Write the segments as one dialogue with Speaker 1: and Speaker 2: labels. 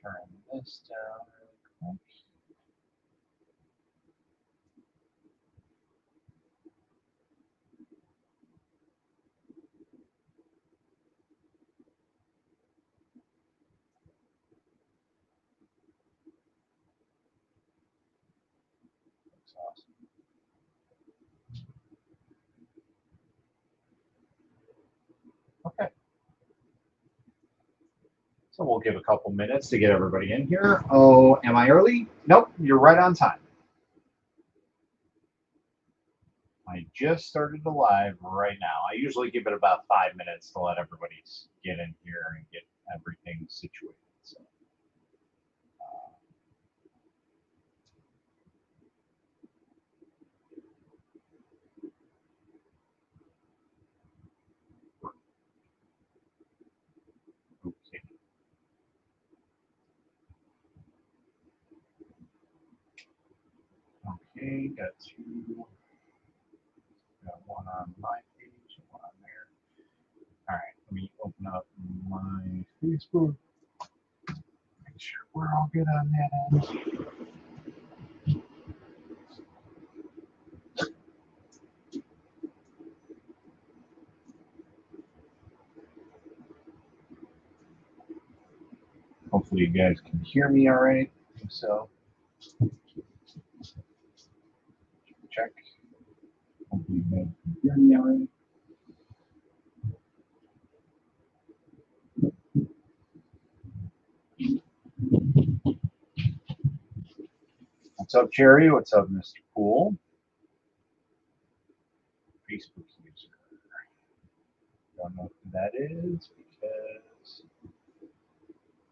Speaker 1: turn this down really quick. That's awesome. Okay. So we'll give a couple minutes to get everybody in here. Oh, am I early? Nope, you're right on time. I just started the live right now. I usually give it about 5 minutes to let everybody get in here and get everything situated. So, okay. Okay, got two. Got one on my page and one on there. All right, let me open up my Facebook. Make sure we're all good on that end. Hopefully you guys can hear me all right. So, check. Hopefully you guys can hear me all right. What's up, Jerry? What's up, Mr. Poole? Facebook user. Don't know who that is because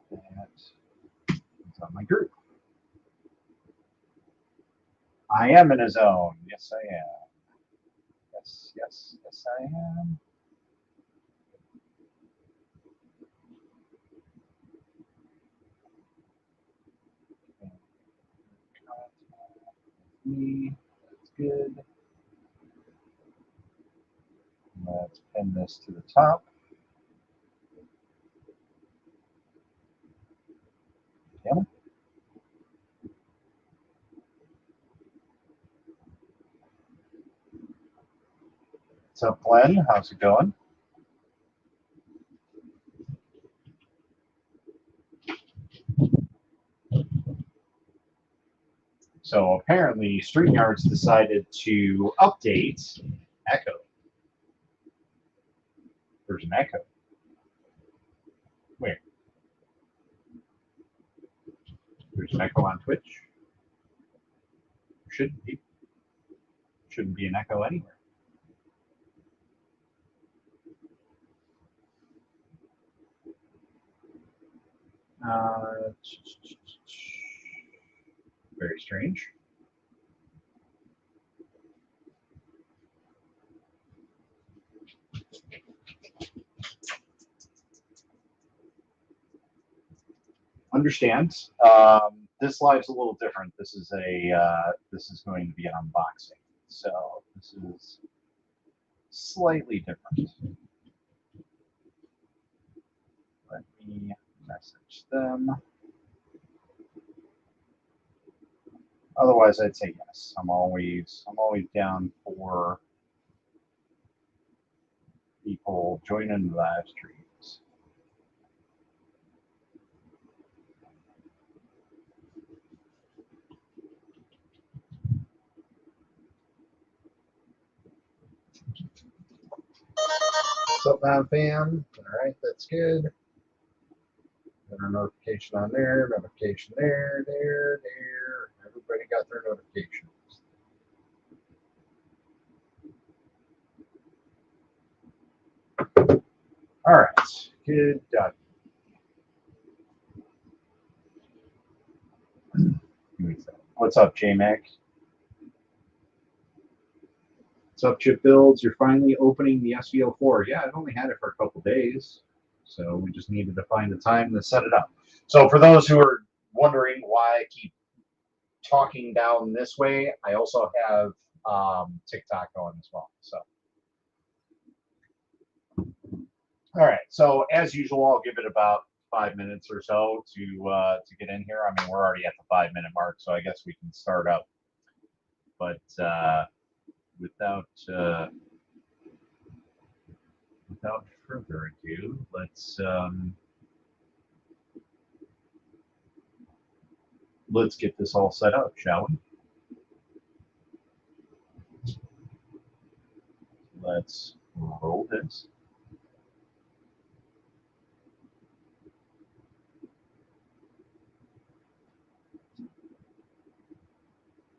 Speaker 1: that is on my group. I am in a zone. Yes, I am. Yes, yes, yes, I am. Me. That's good. Let's pin this to the top. Yeah. What's up, Glenn? How's it going? So apparently, StreamYard's decided to update Echo. There's an Echo. Where? There's an Echo on Twitch. Shouldn't be. Shouldn't be an Echo anywhere. Very strange. Understand. This live's a little different. This is going to be an unboxing, so this is slightly different. Let me message them. Otherwise, I'd say yes. I'm always down for people joining the live streams. What's up, now, fam? All right, that's good. Got our notification on there, notification there, there. Everybody got their notifications. All right, good. What's up, J-Mac? What's up, Chip Builds? You're finally opening the SV04. Yeah, I've only had it for a couple days, so we just needed to find the time to set it up. So for those who are wondering why I keep talking down this way, I also have TikTok going as well. So, all right. So as usual, I'll give it about 5 minutes or so to get in here. I mean, we're already at the 5-minute mark, so I guess we can start up. But without further ado, let's get this all set up, shall we? Let's roll this.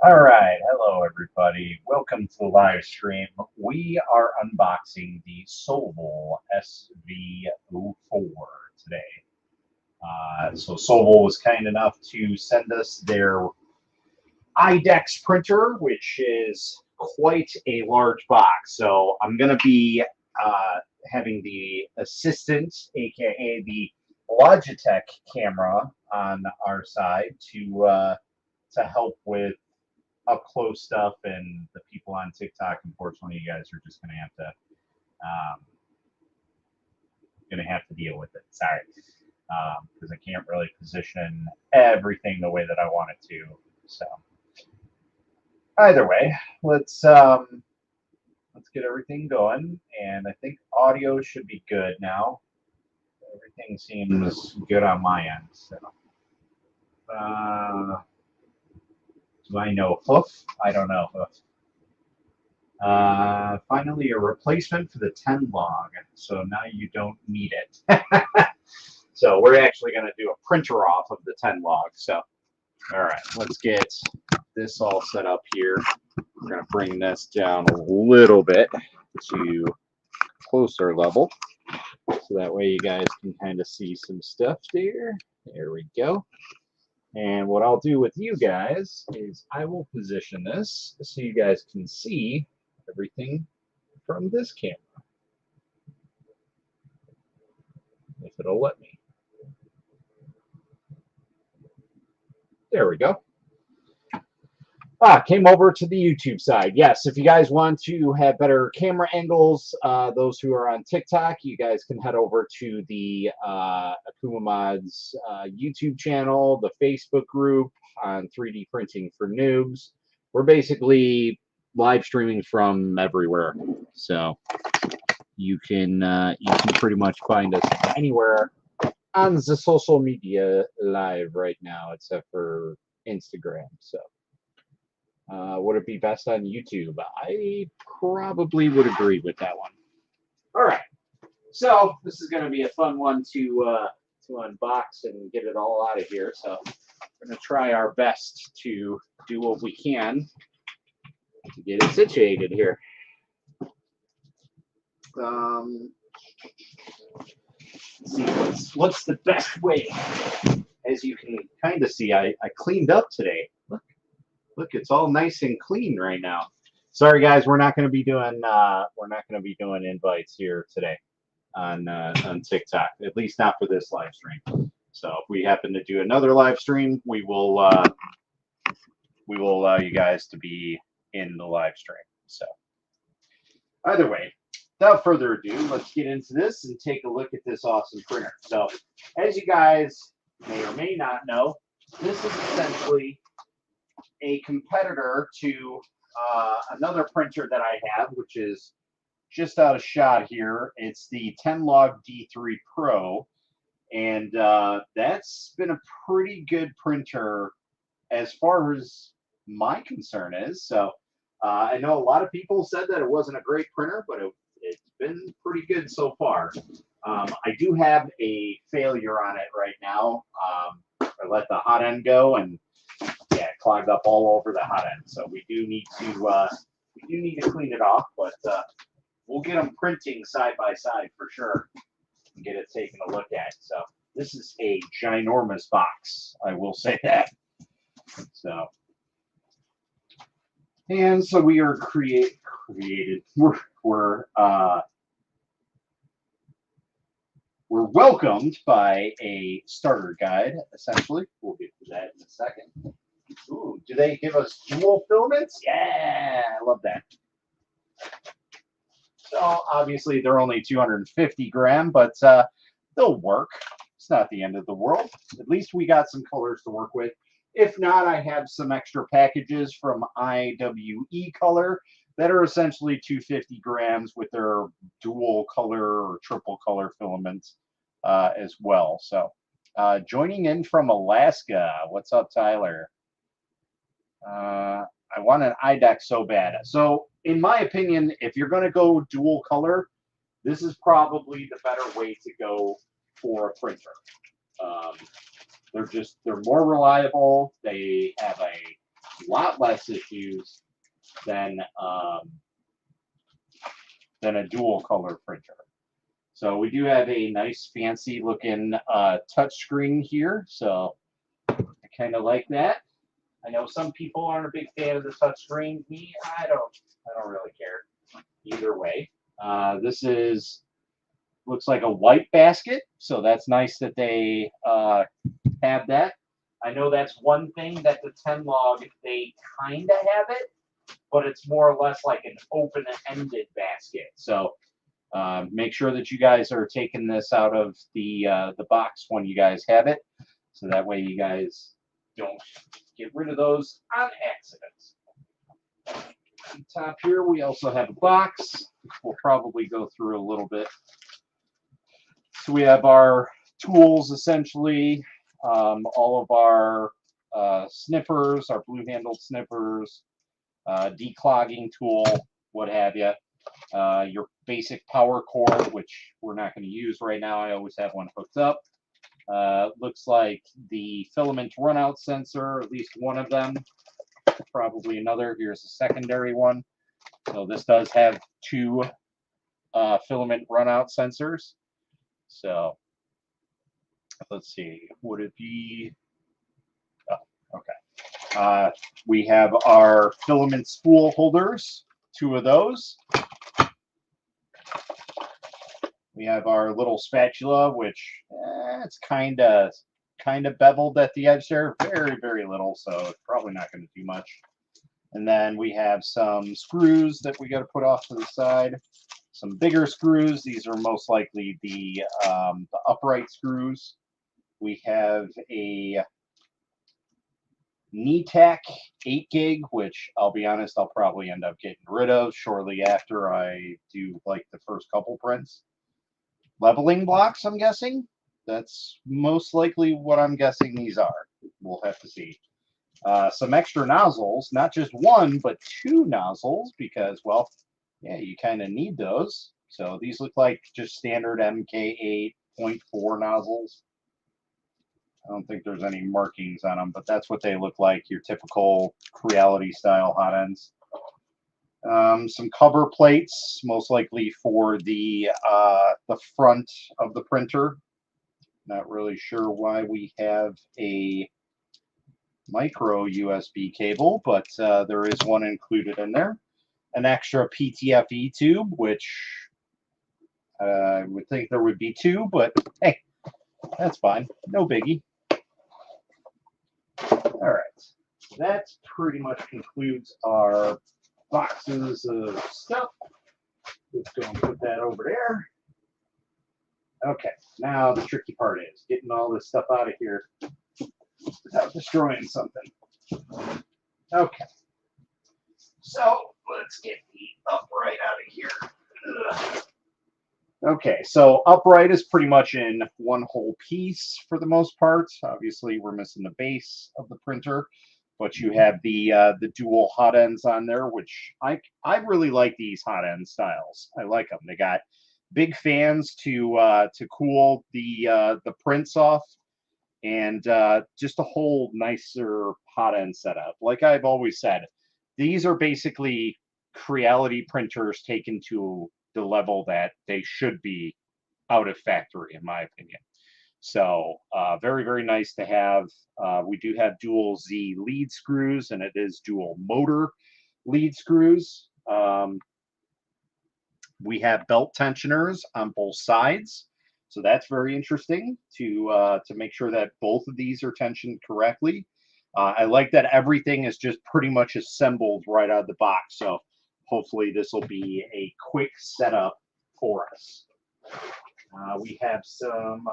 Speaker 1: All right, hello everybody. Welcome to the live stream. We are unboxing the Sovol SV04 today. So Sovol was kind enough to send us their IDEX printer, which is quite a large box. So I'm going to be having the assistant, aka the Logitech camera, on our side to help with up close stuff, and the people on TikTok, unfortunately, you guys are just gonna have to deal with it. Sorry, because I can't really position everything the way that I want it to. So either way, let's get everything going, and I think audio should be good now. Everything seems good on my end. So. Do I know hoof? I don't know hoof. Finally, a replacement for the 10 log. So now you don't need it. So we're actually going to do a printer off of the 10 log. So, all right, let's get this all set up here. We're going to bring this down a little bit to closer level. So that way you guys can kind of see some stuff there. There we go. And what I'll do with you guys is I will position this so you guys can see everything from this camera, if it'll let me. There we go. Came over to the YouTube side. Yes, if you guys want to have better camera angles, those who are on TikTok, you guys can head over to the Akuma Mods YouTube channel, the Facebook group on 3D Printing for Noobs. We're basically live streaming from everywhere, so you can pretty much find us anywhere on the social media live right now, except for Instagram. So. Would it be best on YouTube? I probably would agree with that one. All right, so this is going to be a fun one to unbox and get it all out of here. So we're going to try our best to do what we can to get it situated here. Let's see what's the best way. As you can kind of see, I cleaned up today. Look, it's all nice and clean right now. Sorry, guys, we're not going to be doing invites here today on TikTok. At least not for this live stream. So if we happen to do another live stream, we will allow you guys to be in the live stream. So either way, without further ado, let's get into this and take a look at this awesome printer. So as you guys may or may not know, this is essentially a competitor to another printer that I have, which is just out of shot here. It's the 10-log D3 Pro, and that's been a pretty good printer as far as my concern is. So I know a lot of people said that it wasn't a great printer, but it's been pretty good so far. I do have a failure on it right now. I let the hot end go, and yeah, it clogged up all over the hot end. So we do need to clean it off, but we'll get them printing side by side for sure and get it taken a look at. So this is a ginormous box, I will say that. So, and so we are created. We're welcomed by a starter guide, essentially. We'll get to that in a second. Ooh, do they give us dual filaments? Yeah, I love that. So obviously they're only 250 gram, but they'll work. It's not the end of the world. At least we got some colors to work with. If not, I have some extra packages from IWE Color that are essentially 250 grams with their dual color or triple color filaments as well. So joining in from Alaska. What's up, Tyler? I want an IDEX so bad. So in my opinion, if you're going to go dual color, this is probably the better way to go for a printer. They're more reliable. They have a lot less issues than a dual color printer. So we do have a nice fancy looking touch screen here. So I kind of like that. I know some people aren't a big fan of the touch screen. Me, I don't really care either way. This looks like a white basket, so that's nice that they have that. I know that's one thing that the 10 log, they kind of have it, but it's more or less like an open-ended basket. So make sure that you guys are taking this out of the box when you guys have it, so that way you guys don't get rid of those on accident. On top here, we also have a box. We'll probably go through a little bit. So we have our tools, essentially, all of our snippers, our blue-handled snippers, declogging tool, what have you. Your basic power cord, which we're not going to use right now. I always have one hooked up. Looks like the filament runout sensor, at least one of them, probably another. Here's a secondary one. So this does have two filament runout sensors. So let's see, would it be, oh, okay. We have our filament spool holders, two of those. We have our little spatula, which it's kind of beveled at the edge there, very, very little, so it's probably not going to do much. And then we have some screws that we got to put off to the side. Some bigger screws. These are most likely the upright screws. We have a NETAC 8 gig, which I'll be honest, I'll probably end up getting rid of shortly after I do like the first couple prints. Leveling blocks, I'm guessing. That's most likely what I'm guessing these are. We'll have to see. Some extra nozzles, not just one, but two nozzles, because, well, yeah, you kind of need those. So these look like just standard MK8 0.4 nozzles. I don't think there's any markings on them, but that's what they look like, your typical Creality style hot ends. Some cover plates, most likely for the front of the printer. Not really sure why we have a micro USB cable, but there is one included in there. An extra PTFE tube, which I would think there would be two, but hey, that's fine. No biggie. All right. That pretty much concludes our boxes of stuff. Let's go and put that over there. Okay, now the tricky part is getting all this stuff out of here without destroying something. Okay, so let's get the upright out of here. Ugh. Okay, so upright is pretty much in one whole piece for the most part. Obviously, we're missing the base of the printer, but you have the dual hot ends on there, which I really like these hot end styles. I like them. They got big fans to cool the prints off, and just a whole nicer hot end setup. Like I've always said, these are basically Creality printers taken to the level that they should be out of factory, in my opinion. So very, very nice to have. We do have dual Z lead screws, and it is dual motor lead screws. We have belt tensioners on both sides. So that's very interesting to make sure that both of these are tensioned correctly. I like that everything is just pretty much assembled right out of the box. So hopefully this will be a quick setup for us. We have some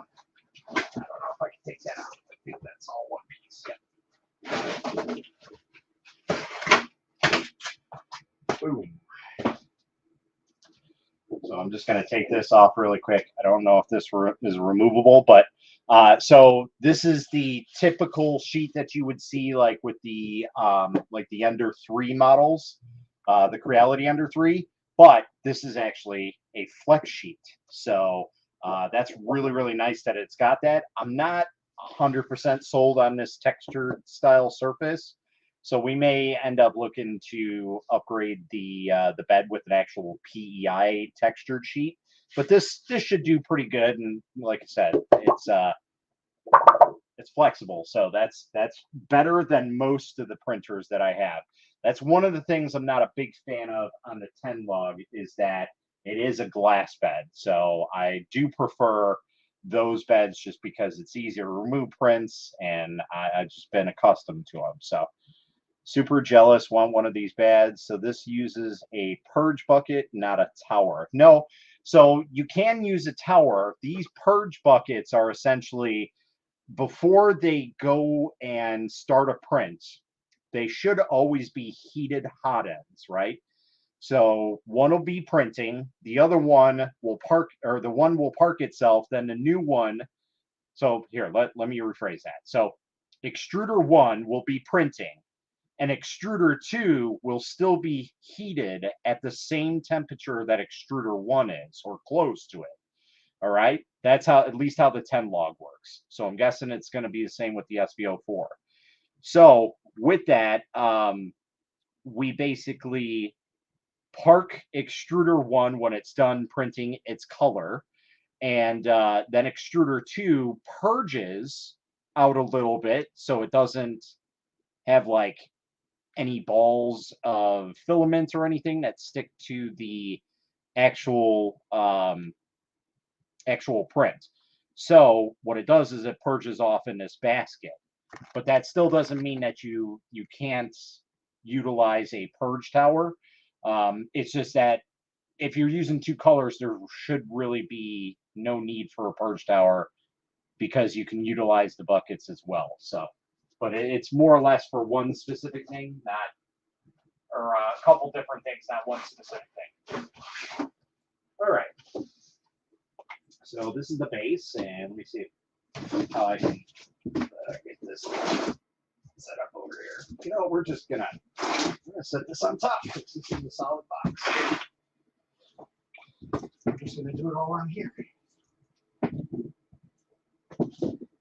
Speaker 1: I don't know if I can take that out. I think that's all one piece. Yeah. Boom. So I'm just going to take this off really quick. I don't know if this is removable, but so this is the typical sheet that you would see like with the Ender 3 models, the Creality Ender 3, but this is actually a flex sheet. So that's really, really nice that it's got that. I'm not 100% sold on this textured style surface. So we may end up looking to upgrade the bed with an actual PEI textured sheet, but this should do pretty good. And like I said, it's flexible, so that's better than most of the printers that I have. That's one of the things I'm not a big fan of on the 10 log is that it is a glass bed. So I do prefer those beds just because it's easier to remove prints, and I've just been accustomed to them. So. Super jealous, want one of these beds. So this uses a purge bucket, not a tower. No, so you can use a tower. These purge buckets are essentially, before they go and start a print, they should always be heated hot ends, right? So one will be printing, the other one will park, or the one will park itself, then the new one. So here, let me rephrase that. So extruder 1 will be printing, and extruder 2 will still be heated at the same temperature that extruder 1 is, or close to it. All right, that's how, at least how the 10 log works. So I'm guessing it's going to be the same with the SV04. So with that, we basically park extruder 1 when it's done printing its color, and then extruder 2 purges out a little bit so it doesn't have like any balls of filament or anything that stick to the actual print. So what it does is it purges off in this basket, but that still doesn't mean that you can't utilize a purge tower. It's just that if you're using 2 colors, there should really be no need for a purge tower because you can utilize the buckets as well. So, but it's more or less for one specific thing, not, or a couple different things, not one specific thing. All right. So this is the base, and let me see how I can get this set up over here. You know, we're gonna set this on top because this is a solid box. I'm just gonna do it all on here.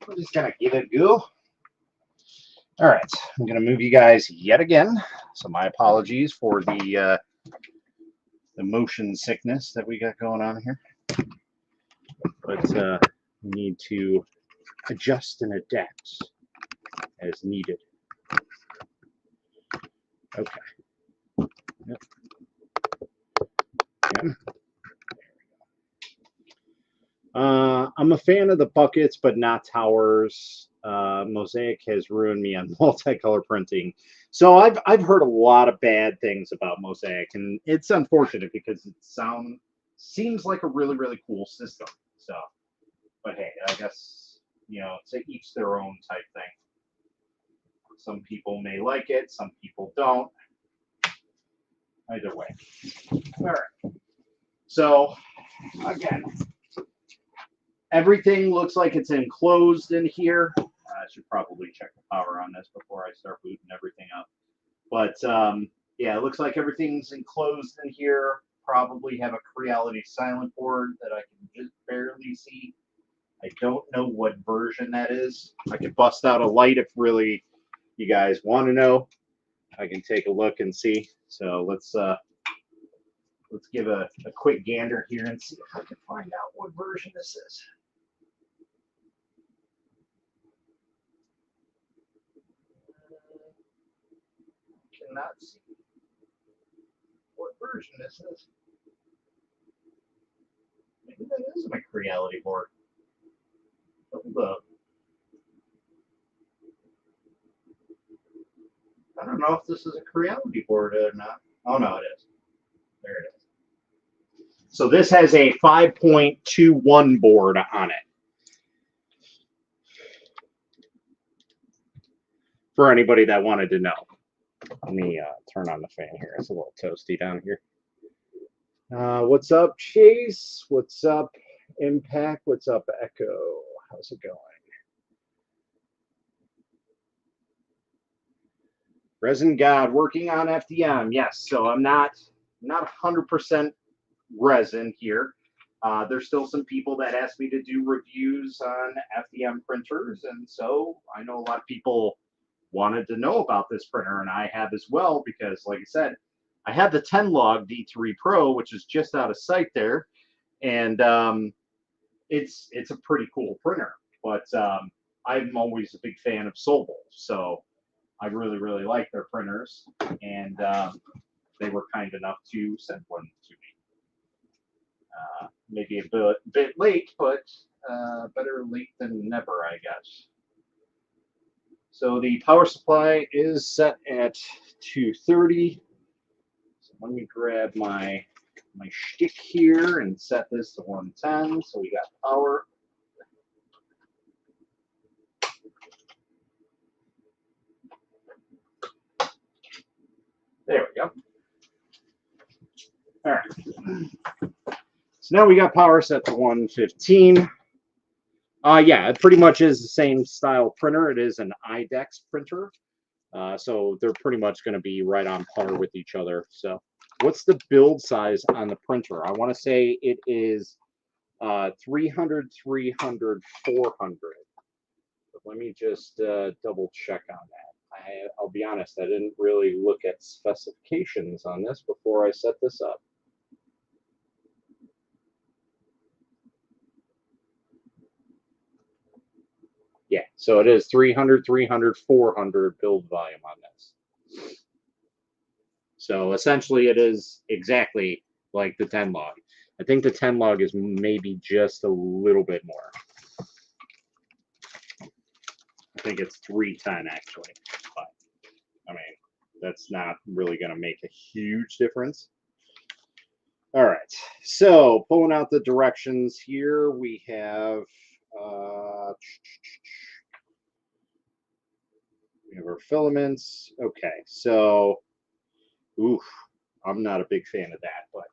Speaker 1: We're just gonna give it a go. All right, I'm gonna move you guys yet again. So my apologies for the motion sickness that we got going on here, but we need to adjust and adapt as needed. Okay. Yep. Yep. I'm a fan of the buckets, but not towers. Mosaic has ruined me on multicolor printing. So I've heard a lot of bad things about Mosaic, and it's unfortunate because it seems like a really, really cool system. So, but hey, I guess, you know, to each their own type thing. Some people may like it, some people don't. Either way. All right. So again, everything looks like it's enclosed in here. I should probably check the power on this before I start booting everything up. But yeah, it looks like everything's enclosed in here. Probably have a Creality silent board that I can just barely see. I don't know what version that is. I could bust out a light if really you guys want to know. I can take a look and see. So let's give a quick gander here and see if I can find out what version this is. Cannot see what version this is. Maybe that is my Creality board. Hold up. I don't know if this is a Creality board or not. Oh no, it is. There it is. So this has a 5.21 board on it.
Speaker 2: for anybody that wanted to know. Let me turn on the fan here. It's a little toasty down here. What's up, Chase? What's up, Impact? What's up, Echo? How's it going? Resin God working on FDM. Yes, so I'm not 100% resin here. There's still some people that ask me to do reviews on FDM printers, and so I know a lot of people wanted to know about this printer, and I have as well, because like I said, I have the 10 log D3 Pro, which is just out of sight there, and it's a pretty cool printer. But I'm always a big fan of Sovol, so I really like their printers, and they were kind enough to send one to me. Maybe a bit late, but better late than never, I guess. So the power supply is set at 230. So let me grab my shtick here and set this to 110. So we got power. There we go. All right. So now we got power set to 115. Yeah, it pretty much is the same style printer. It is an IDEX printer. So they're pretty much going to be right on par with each other. So what's the build size on the printer? I want to say it is 300, 300, 400. But let me just double check on that. I'll be honest, I didn't really look at specifications on this before I set this up. Yeah, so it is 300, 300, 400 build volume on this. So essentially it is exactly like the 10 log. I think the 10 log is maybe just a little bit more. I think it's 310 actually, but I mean, that's not really going to make a huge difference. All right, so pulling out the directions here, we have our filaments. Okay, so oof, I'm not a big fan of that, but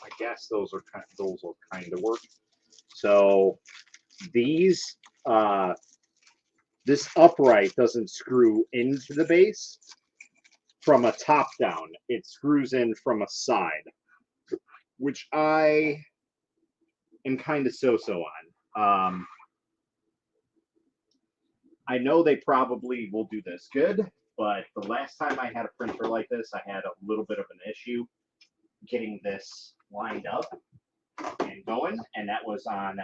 Speaker 2: I guess those will kind of work. So these this upright doesn't screw into the base from a top down. It screws in from a side, which I am kind of so-so on. I know they probably will do this good, but the last time I had a printer like this, I had a little bit of an issue getting this lined up and going, and that was on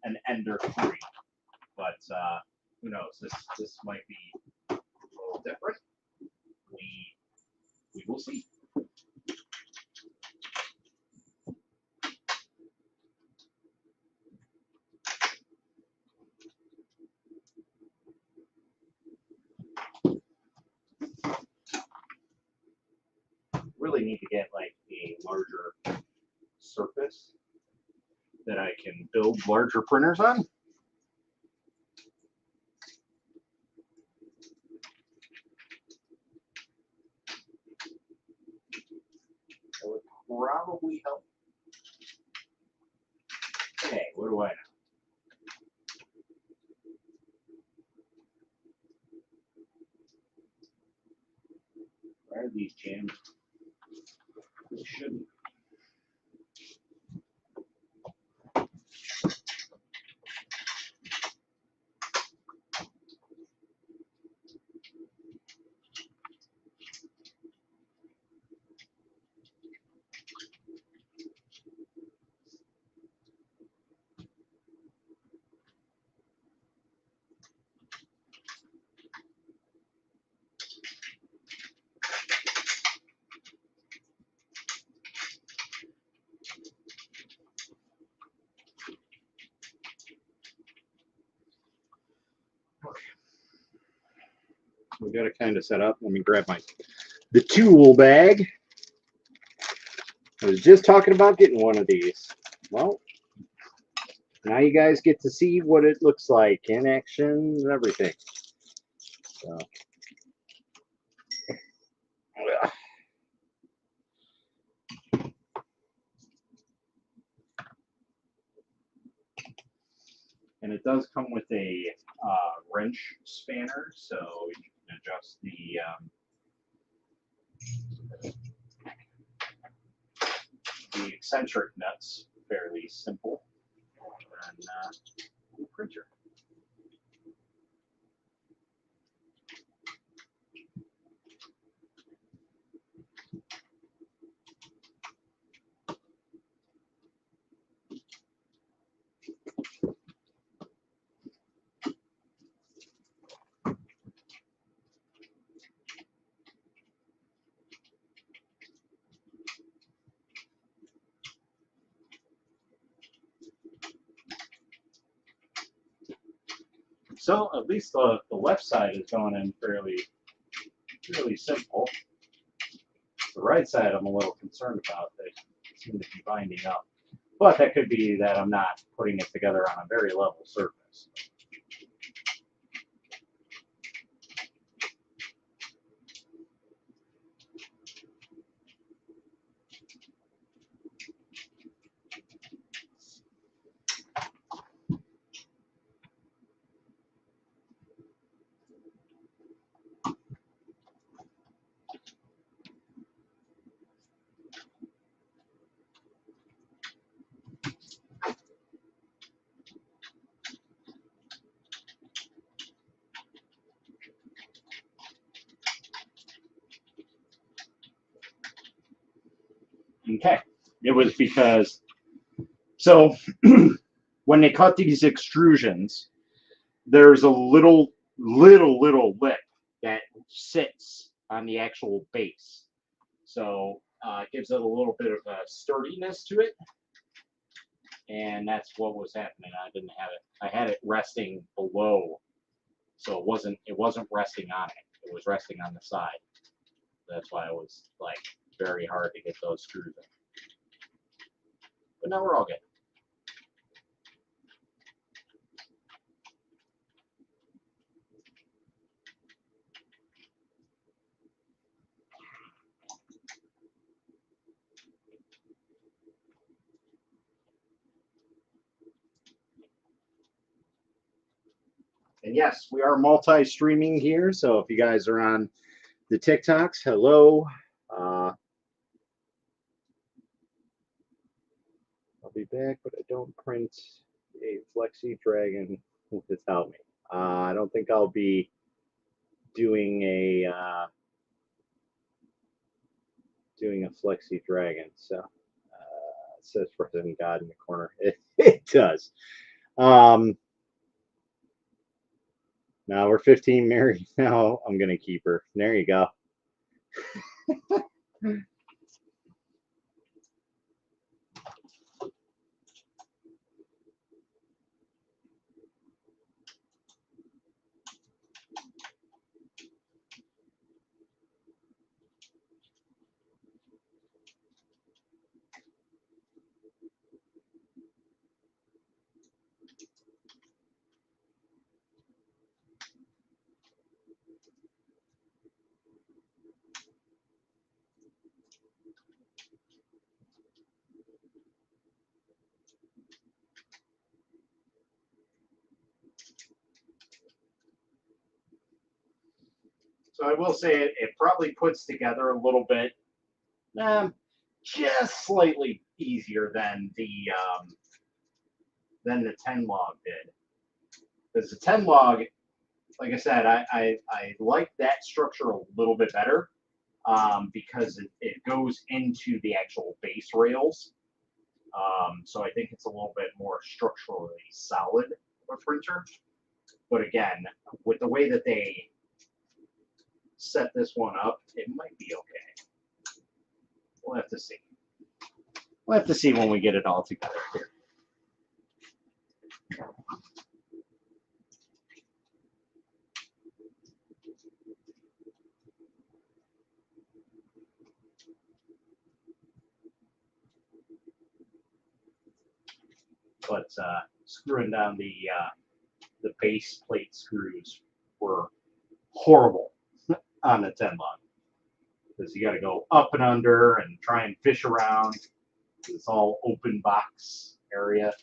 Speaker 2: an Ender 3. But who knows? This might be a little different. We will see. Really need to get like a larger surface that I can build larger printers on. That would probably help. Okay, what do I know? Why are these jammed? They shouldn't. We got it kind of set up. Let me grab the tool bag. I was just talking about getting one of these. Well, now you guys get to see what it looks like in action and everything. So And it does come with a wrench spanner, so you can adjust the eccentric nuts. Fairly simple on printer. So at least the left side is going in fairly simple. The right side I'm a little concerned about. They seem to be binding up. But that could be that I'm not putting it together on a very level surface. Okay, it was because, so when they cut these extrusions, there's a little lip that sits on the actual base. So it gives it a little bit of a sturdiness to it. And that's what was happening. I didn't have it. I had it resting below. So it wasn't resting on it. It was resting on the side. That's why it was like very hard to get those screws in. But now we're all good. And yes, we are multi-streaming here. So if you guys are on the TikToks, hello. I'll be back, but I don't print a Flexi Dragon without me. I don't think I'll be doing a Flexi Dragon. So it says President God in the corner. It does. Now we're 15 married. Now I'm gonna keep her. There you go. So I will say it probably puts together a little bit, just slightly easier than the 10 log did. Because the 10 log, like I said, I like that structure a little bit better because it goes into the actual base rails. So I think it's a little bit more structurally solid of a printer. But again, with the way that they set this one up, it might be okay. We'll have to see. We'll have to see when we get it all together here. But screwing down the base plate screws were horrible on the 10 log.
Speaker 1: because you got to go up and under and try and fish around. It's all open box area.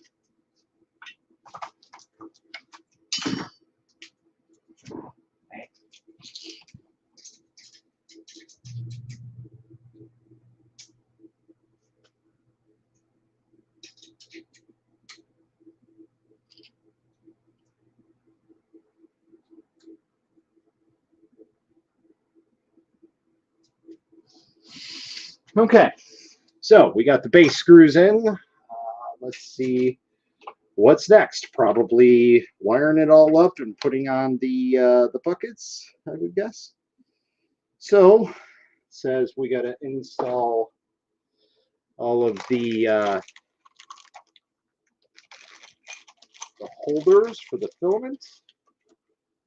Speaker 2: Okay, so we got the base screws in. Let's see what's next. Probably wiring it all up and putting on the buckets, I would guess. So it says we got to install all of the holders for the filament,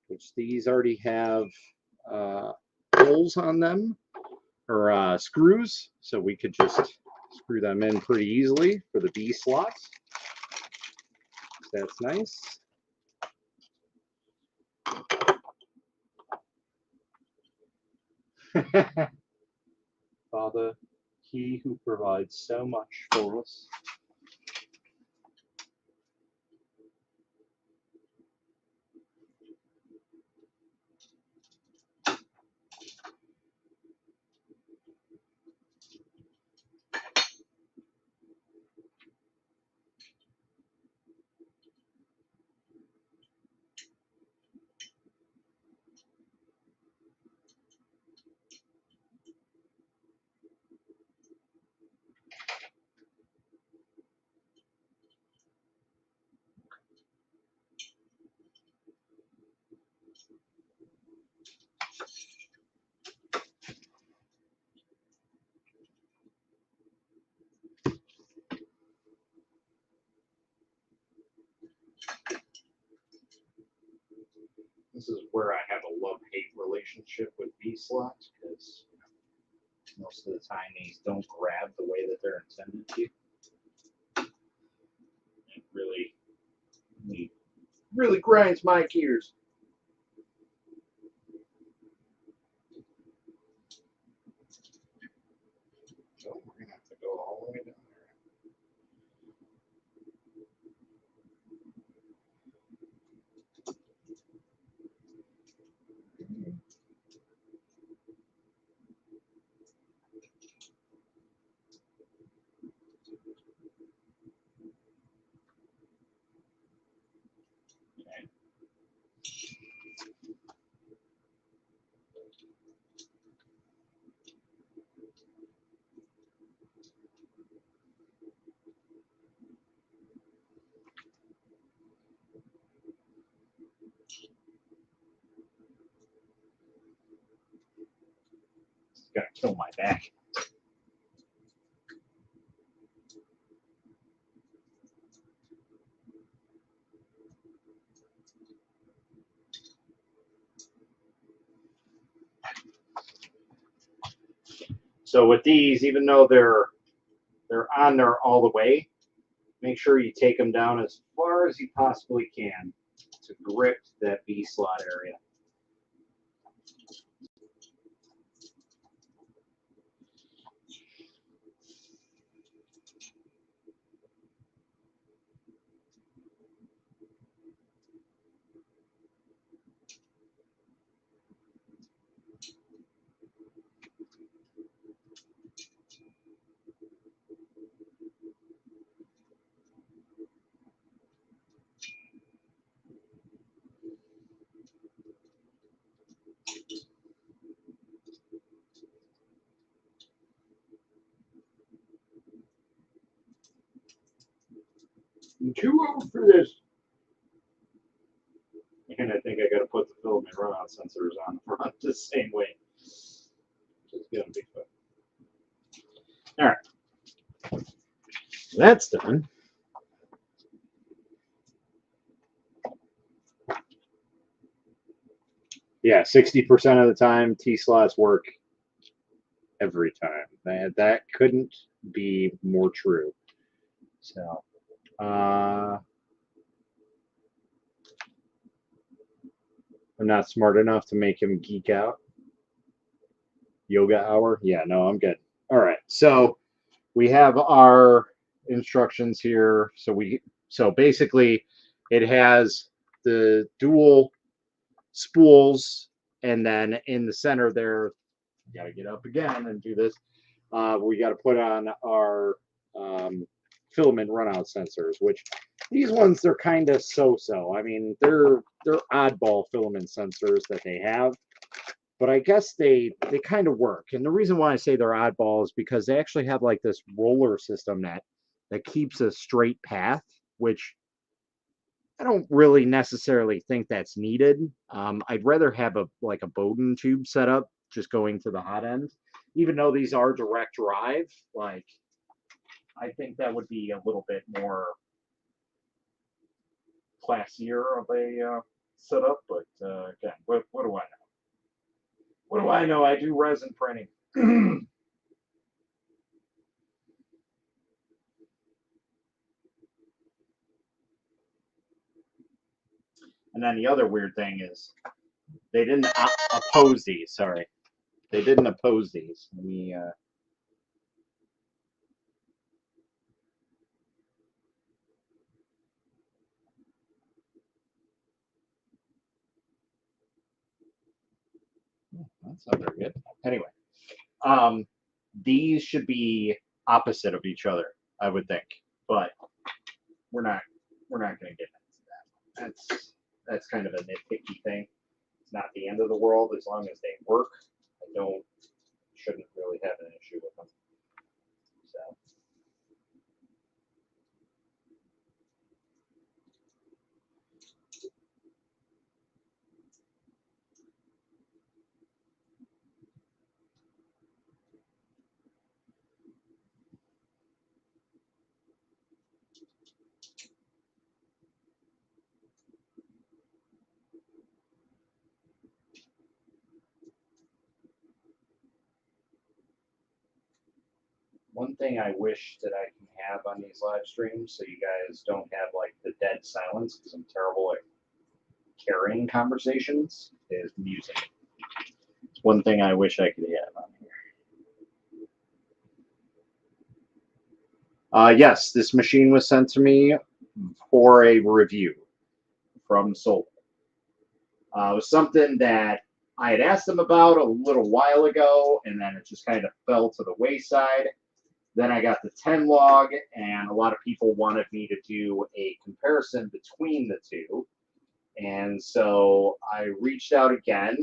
Speaker 2: which these already have holes on them, or screws, so we could just screw them in pretty easily for the B slots. That's nice. Father, he who provides so much for us.
Speaker 1: This is where I have a love-hate relationship with B slots because most of the time these don't grab the way that they're intended to. It really grinds my gears. So we're gonna have to go all the way down there. Okay. It's gonna kill my back. So with these, even though they're on there all the way, make sure you take them down as far as you possibly can to grip that B slot area. I'm too old for this. And I think I got to put the filament runout sensors on the front the same way. Which is going to be fun. All right. That's done.
Speaker 2: Yeah, 60% of the time T-slots work every time. That couldn't be more true. So, I'm not smart enough to make him geek out. Yoga hour? Yeah, no, I'm good. All right. So we have our instructions here. So basically it has the dual spools, and then in the center there, you got to get up again and do this. We got to put on our filament runout sensors, which these ones, they're kind of so-so. I mean, they're oddball filament sensors that they have, but I guess they kind of work. And the reason why I say they're oddball is because they actually have like this roller system that keeps a straight path, which I don't really necessarily think that's needed. I'd rather have a Bowden tube set up just going to the hot end, even though these are direct drive. Like, I think that would be a little bit more classier of a setup. But again, what do I know? What do I know? I do resin printing. And then the other weird thing is they didn't oppose these. Sorry, they didn't oppose these. Let me. That's not very good. Anyway, these should be opposite of each other, I would think, but we're not going to get into that. That's kind of a nitpicky thing. It's not the end of the world as long as they work. I shouldn't really have an issue with them. So. One thing I wish that I can have on these live streams, so you guys don't have like the dead silence, because I'm terrible at carrying conversations, is music. It's one thing I wish I could have on here. Yes, this machine was sent to me for a review from Sovol. It was something that I had asked them about a little while ago, and then it just kind of fell to the wayside. Then I got the 10 log, and a lot of people wanted me to do a comparison between the two. And so I reached out again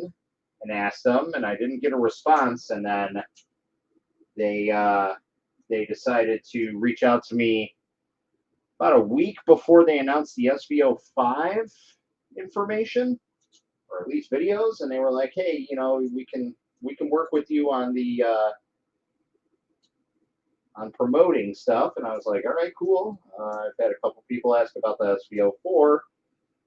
Speaker 2: and asked them, and I didn't get a response. And then they decided to reach out to me about a week before they announced the SV05 information, or at least videos, and they were like, "Hey, we can work with you on the on promoting stuff." And I was like, "All right, cool." I've had a couple people ask about the SV04.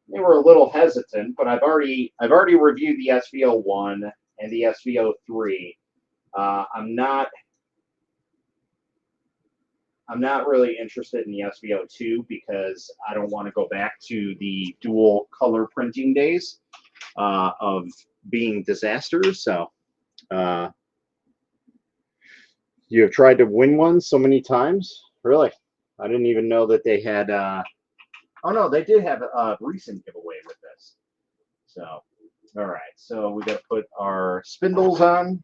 Speaker 2: They were a little hesitant, but I've already reviewed the SV01 and the SV03. I'm not really interested in the SV02 because I don't want to go back to the dual color printing days of being disasters. So you have tried to win one so many times? Really? I didn't even know that they had. Oh no, they did have a recent giveaway with this. So, all right. So we got to put our spindles on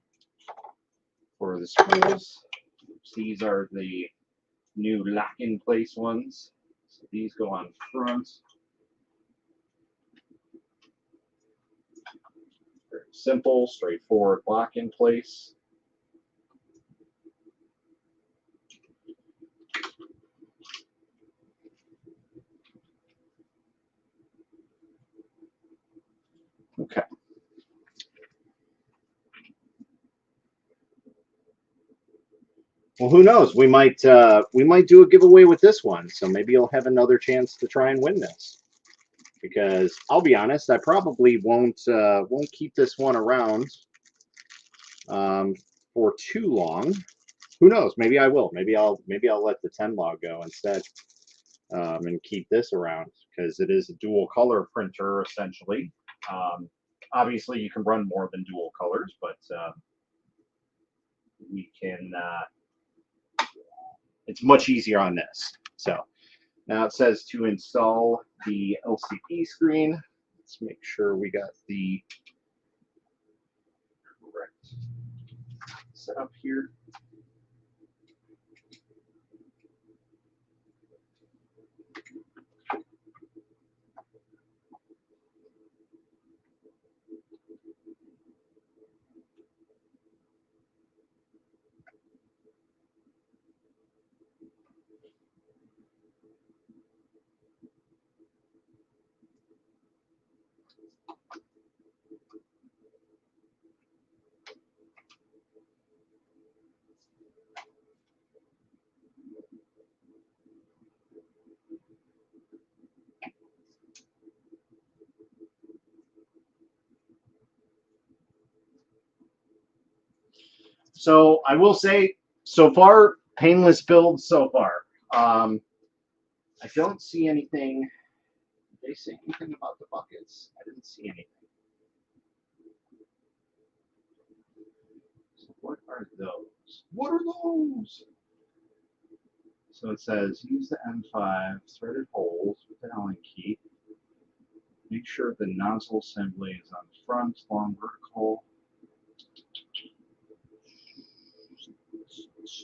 Speaker 2: for the spools. These are the new lock-in-place ones. So these go on front. Very simple, straightforward lock-in place. Okay. Well, who knows? We might do a giveaway with this one, so maybe you'll have another chance to try and win this. Because I'll be honest, I probably won't keep this one around for too long. Who knows? Maybe I will. Maybe I'll let the 10 log go instead, and keep this around, because it is a dual color printer essentially. Obviously, you can run more than dual colors, but we can, it's much easier on this. So now it says to install the LCD screen. Let's make sure we got the correct setup here. So I will say, so far, painless build so far. I don't see anything. Did they say anything about the buckets? I didn't see anything. So what are those? What are those? So it says use the M5 threaded holes with the Allen key. Make sure the nozzle assembly is on the front, long vertical.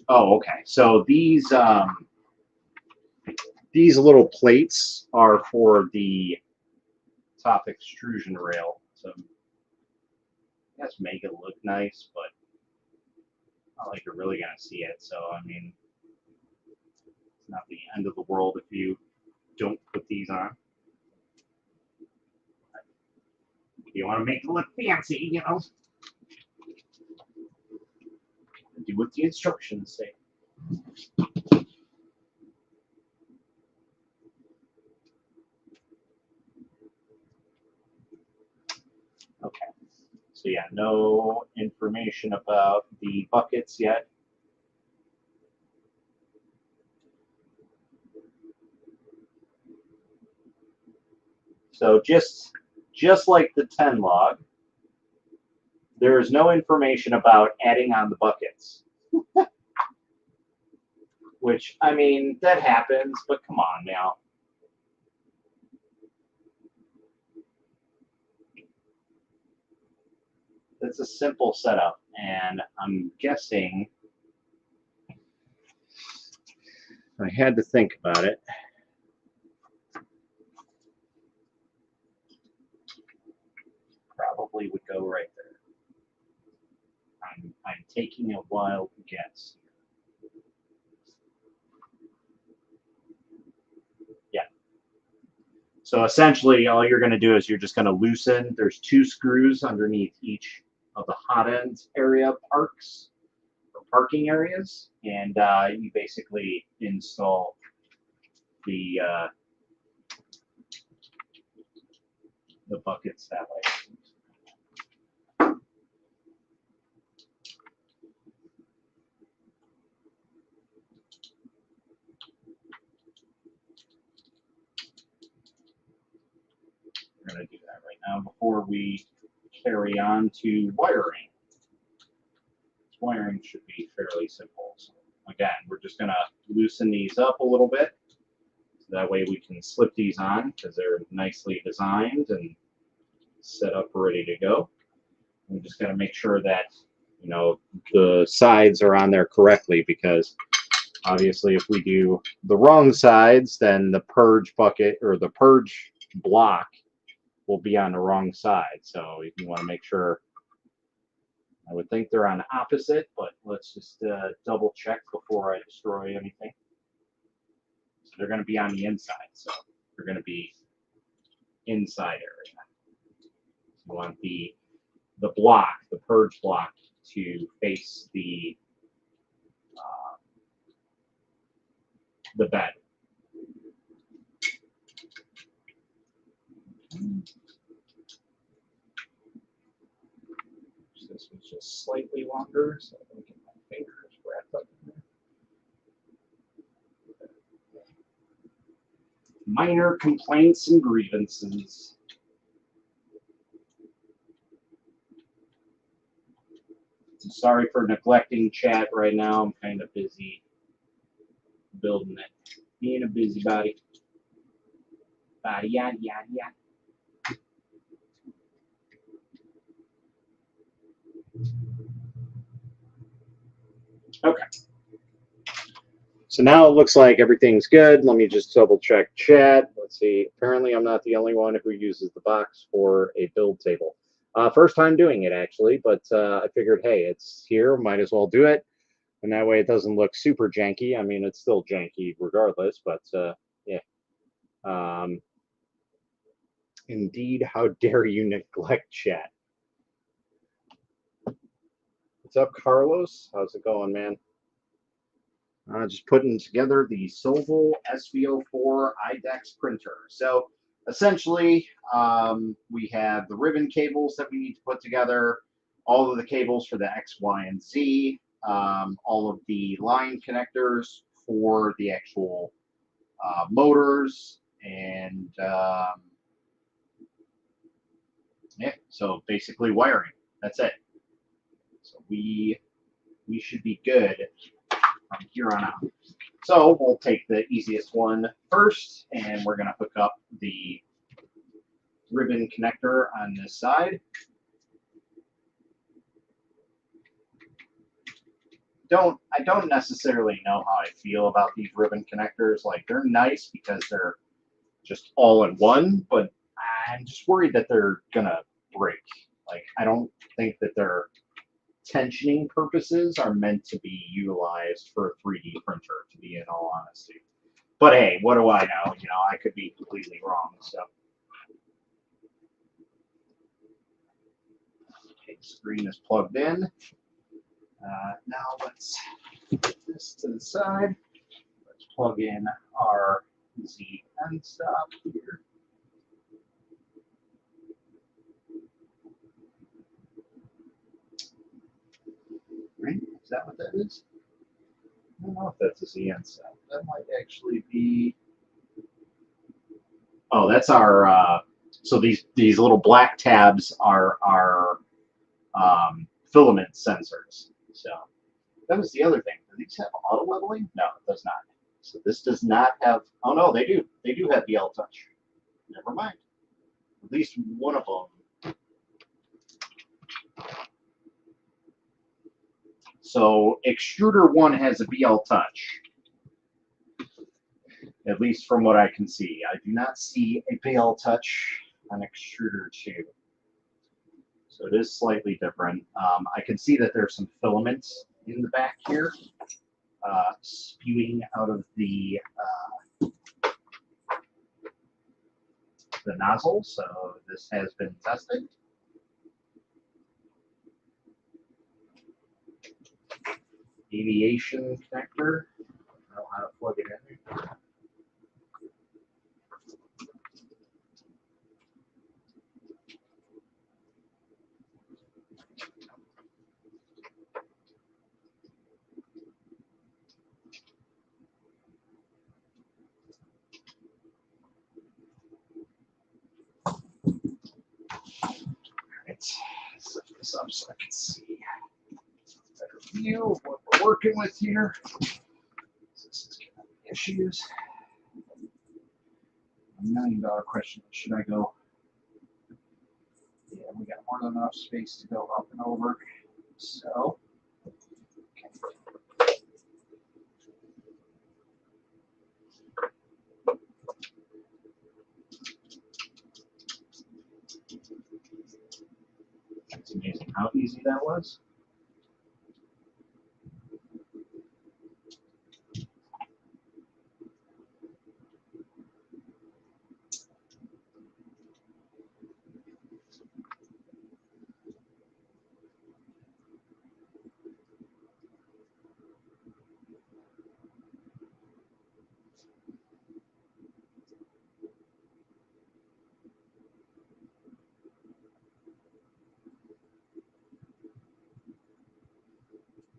Speaker 2: Oh, okay. So these little plates are for the top extrusion rail. So I guess make it look nice, but not like you're really gonna see it. So I mean, it's not the end of the world if you don't put these on. You want to make it look fancy, you know. Do what the instructions say. Okay. So yeah, no information about the buckets yet. So just like the 10 log, there is no information about adding on the buckets. Which, I mean, that happens, but come on now. It's a simple setup, and I'm guessing I had to think about it. Probably would go right there. I'm taking a wild guess. Yeah. So essentially, all you're going to do is you're just going to loosen. There's 2 screws underneath each of the hot end area parking areas, and you basically install the buckets that way. We're going to do that right now before we carry on to wiring. Wiring should be fairly simple. So again, we're just going to loosen these up a little bit. So that way we can slip these on because they're nicely designed and set up ready to go. We just got to make sure that, you know, the sides are on there correctly, because obviously if we do the wrong sides, then the purge bucket or the purge block will be on the wrong side. So you want to make sure. I would think they're on opposite, but let's just double check before I destroy anything. So they're going to be on the inside, so they're going to be inside area. You want the block, the purge block, to face the bed. This was just slightly longer, so I can get my fingers wrapped up in there. Minor complaints and grievances. Sorry for neglecting chat right now. I'm kind of busy building it. Being a busybody. Yada, yada, yada. Okay. So now it looks like everything's good. Let me just double check chat. Let's see. Apparently I'm not the only one who uses the box for a build table. First time doing it, actually, but I figured, hey, it's here. Might as well do it. And that way it doesn't look super janky. I mean, it's still janky regardless, but yeah. Indeed, how dare you neglect chat? What's up, Carlos? How's it going, man? Just putting together the Sovol SV04 IDEX printer. So essentially, we have the ribbon cables that we need to put together, all of the cables for the X, Y, and Z, all of the line connectors for the actual motors, and yeah, so basically wiring. That's it. So we should be good from here on out. So we'll take the easiest one first, and we're going to hook up the ribbon connector on this side. I don't necessarily know how I feel about these ribbon connectors. Like, they're nice because they're just all in one, but I'm just worried that they're gonna break. Like, I don't think that their tensioning purposes are meant to be utilized for a 3D printer, to be in all honesty. But hey, what do I know? You know, I could be completely wrong. So, okay, screen is plugged in. Now let's put this to the side. Let's plug in our Z end stop here. Right? Is that what that is? I don't know if that's a Z end stop. That might actually be. Oh, that's our. So these little black tabs are our filament sensors. So that was the other thing. Do these have auto leveling? No, it does not. So this does not have. Oh no, they do. They do have BL touch. Never mind. At least one of them. So extruder 1 has a BL touch, at least from what I can see. I do not see a BL touch on extruder 2. So it is slightly different. I can see that there's some filaments in the back here spewing out of the nozzle. So this has been tested. Deviation connector. I don't know how to plug it in there. Let's set this up so I can see a better view of what we're working with here. This is giving me issues. $1 million question. Should I go? Yeah, we got more than enough space to go up and over. So, okay. It's amazing how easy that was.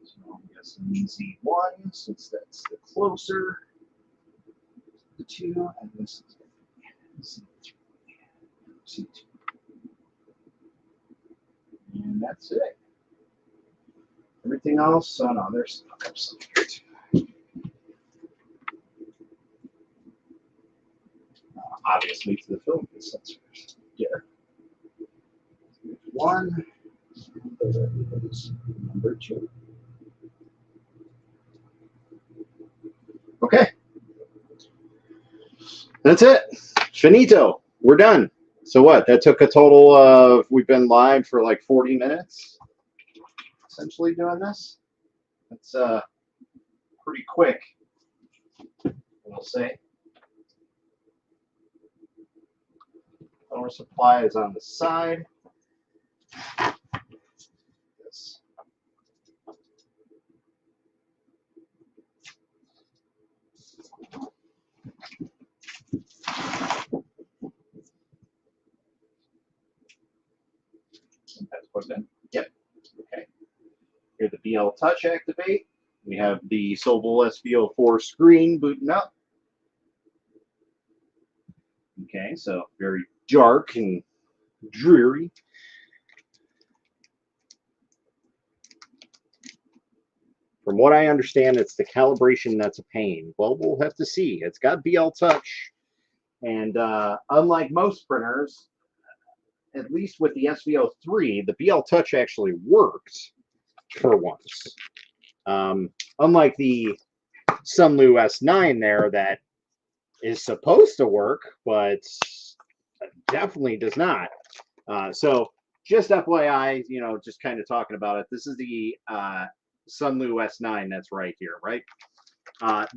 Speaker 2: So I'm guessing Z1, since that's the closer to the 2, and this is Z3, Z2. And that's it. Everything else, oh no, there's some here too. Obviously to the filament sensors. Here. One. Number two. Okay. That's it. Finito. We're done. So what? That took a total of, we've been live for like 40 minutes, essentially doing this. That's pretty quick, we'll say. Power supply is on the side. Yes. That's plugged in. Yep. Okay. Here the BL Touch activate. We have the Sovol SV04 screen booting up. Okay, so very dark and dreary. From what I understand, it's the calibration that's a pain. Well, we'll have to see. It's got BL Touch, and unlike most printers, at least with the SV03, the BL Touch actually worked for once. Unlike the Sunlu S9 there that is supposed to work, but definitely does not. So just FYI, you know, just kind of talking about it. This is the Sunlu S9 that's right here, right?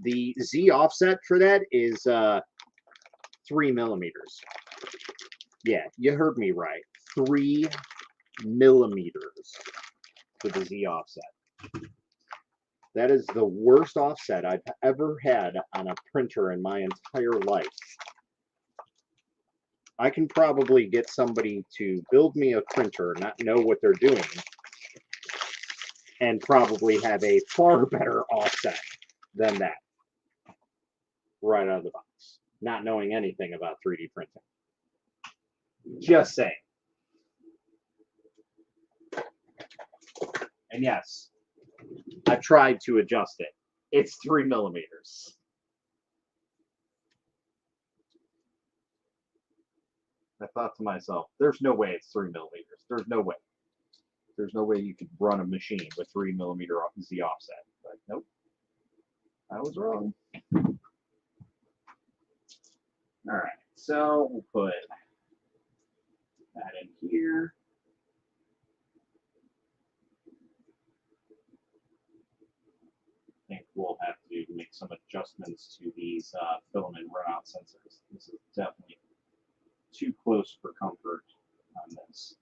Speaker 2: The Z offset for that is 3 millimeters. Yeah, you heard me right. 3 millimeters for the Z offset. That is the worst offset I've ever had on a printer in my entire life. I can probably get somebody to build me a printer, not know what they're doing, and probably have a far better offset than that right out of the box, not knowing anything about 3D printing. Just saying. And yes, I've tried to adjust it. It's 3 millimeters. I thought to myself, there's no way it's 3 millimeters. There's no way. There's no way you could run a machine with 3 millimeter Z offset. But nope. I was wrong. All right. So we'll put that in here. I think we'll have to make some adjustments to these filament runout sensors. This is definitely too close for comfort on this.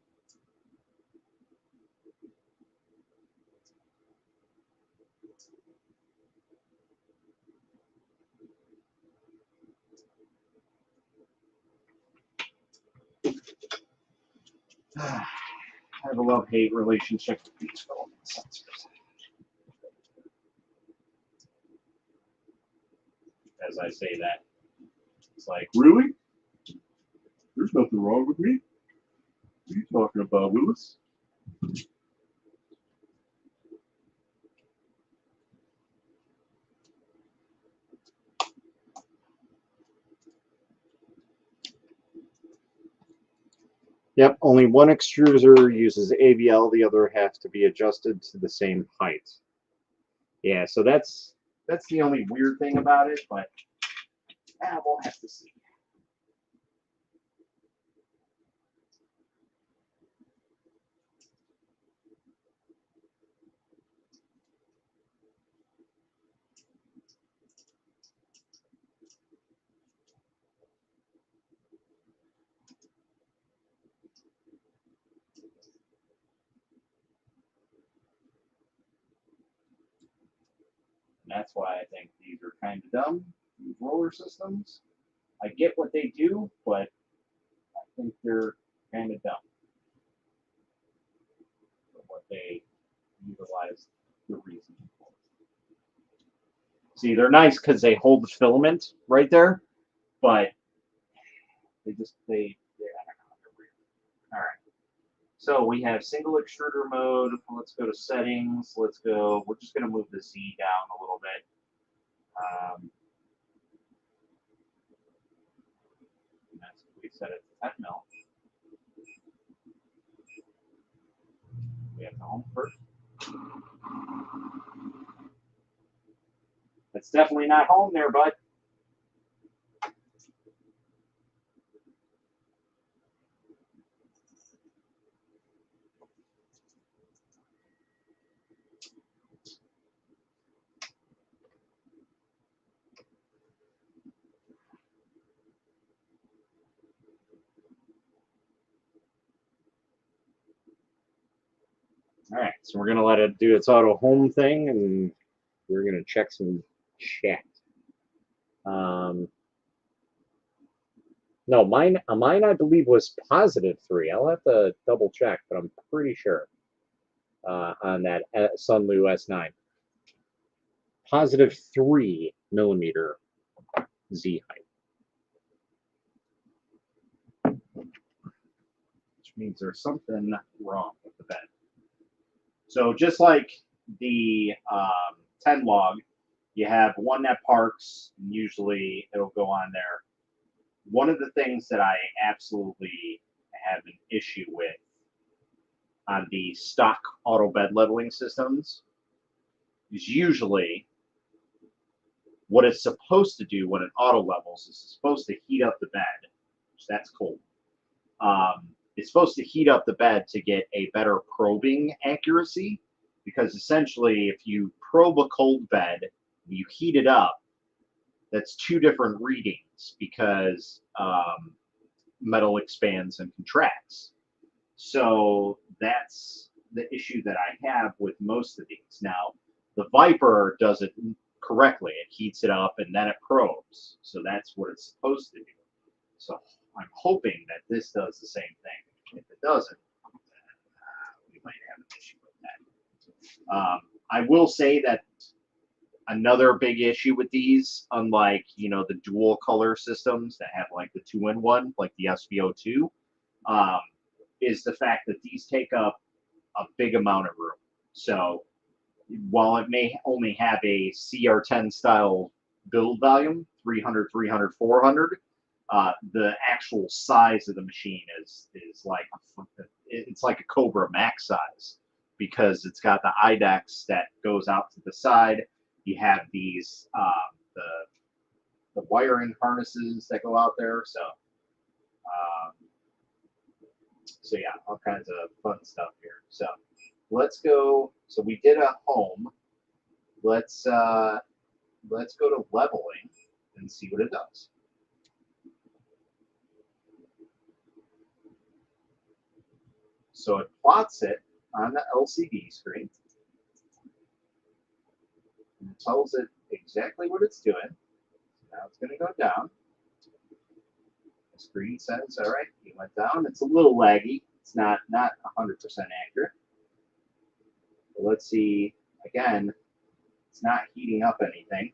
Speaker 2: I have a love-hate relationship with these filament sensors. As I say that, it's like, really? There's nothing wrong with me. What are you talking about, Willis? Yep, only one extruder uses AVL, the other has to be adjusted to the same height. Yeah, so that's the only weird thing about it, but we'll have to see. And that's why I think these are kind of dumb, these roller systems. I get what they do, but I think they're kind of dumb for what they utilize the reason for. See, they're nice because they hold the filament right there, but they I don't know, they're weird. All right. So we have single extruder mode. Let's go to settings. Let's go. We're just going to move the Z down a little bit. We set it to 10 mil. We have the home first. That's definitely not home there, bud. All right, so we're going to let it do its auto home thing, and we're going to check some chat. No, mine I believe was +3. I'll have to double check, but I'm pretty sure on that Sunlu S9. +3 millimeter Z height. Which means there's something wrong with the bed. So just like the 10 log, you have one that parks, and usually it'll go on there. One of the things that I absolutely have an issue with on the stock auto bed leveling systems is usually what it's supposed to do when it auto levels is supposed to heat up the bed, which that's cold. It's supposed to heat up the bed to get a better probing accuracy, because essentially if you probe a cold bed, you heat it up, that's two different readings because metal expands and contracts. So that's the issue that I have with most of these. Now, the Viper does it correctly. It heats it up and then it probes. So that's what it's supposed to do. So I'm hoping that this does the same thing. If it doesn't, we might have an issue with that. I will say that another big issue with these, unlike the dual color systems that have like the 2-in-1, like the SV02, is the fact that these take up a big amount of room. So while it may only have a CR10 style build volume, 300, 300, 400, the actual size of the machine is like it's like a Cobra Max size, because it's got the IDEX that goes out to the side. You have these the wiring harnesses that go out there. So so yeah, all kinds of fun stuff here. So let's go. So we did a home. Let's go to leveling and see what it does. So it plots it on the LCD screen. And it tells it exactly what it's doing. Now it's going to go down. The screen says, all right, you went down. It's a little laggy. It's not 100% accurate. But let's see. Again, it's not heating up anything.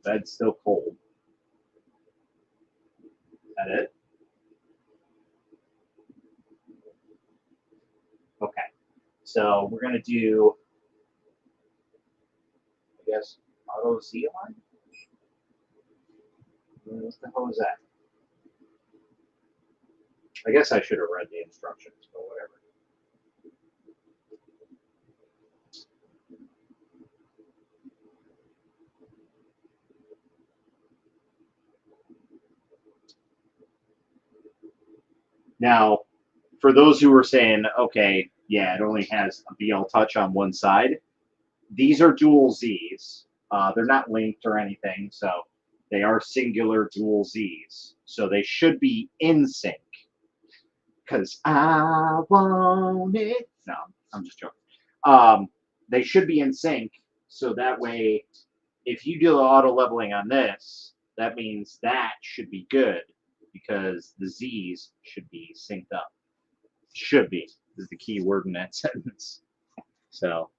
Speaker 2: Bed's still cold. Is that it? Okay. So we're going to do, I guess, auto Z line. What the hell is that? I guess I should have read the instructions, but whatever. Now, for those who were saying, okay, yeah, it only has a BL touch on one side, these are dual Zs. They're not linked or anything, so they are singular dual Zs. So they should be in sync. Because I want it. No, I'm just joking. They should be in sync, so that way, if you do the auto leveling on this, that means that should be good, because the Z's should be synced up. Should be is the key word in that sentence. So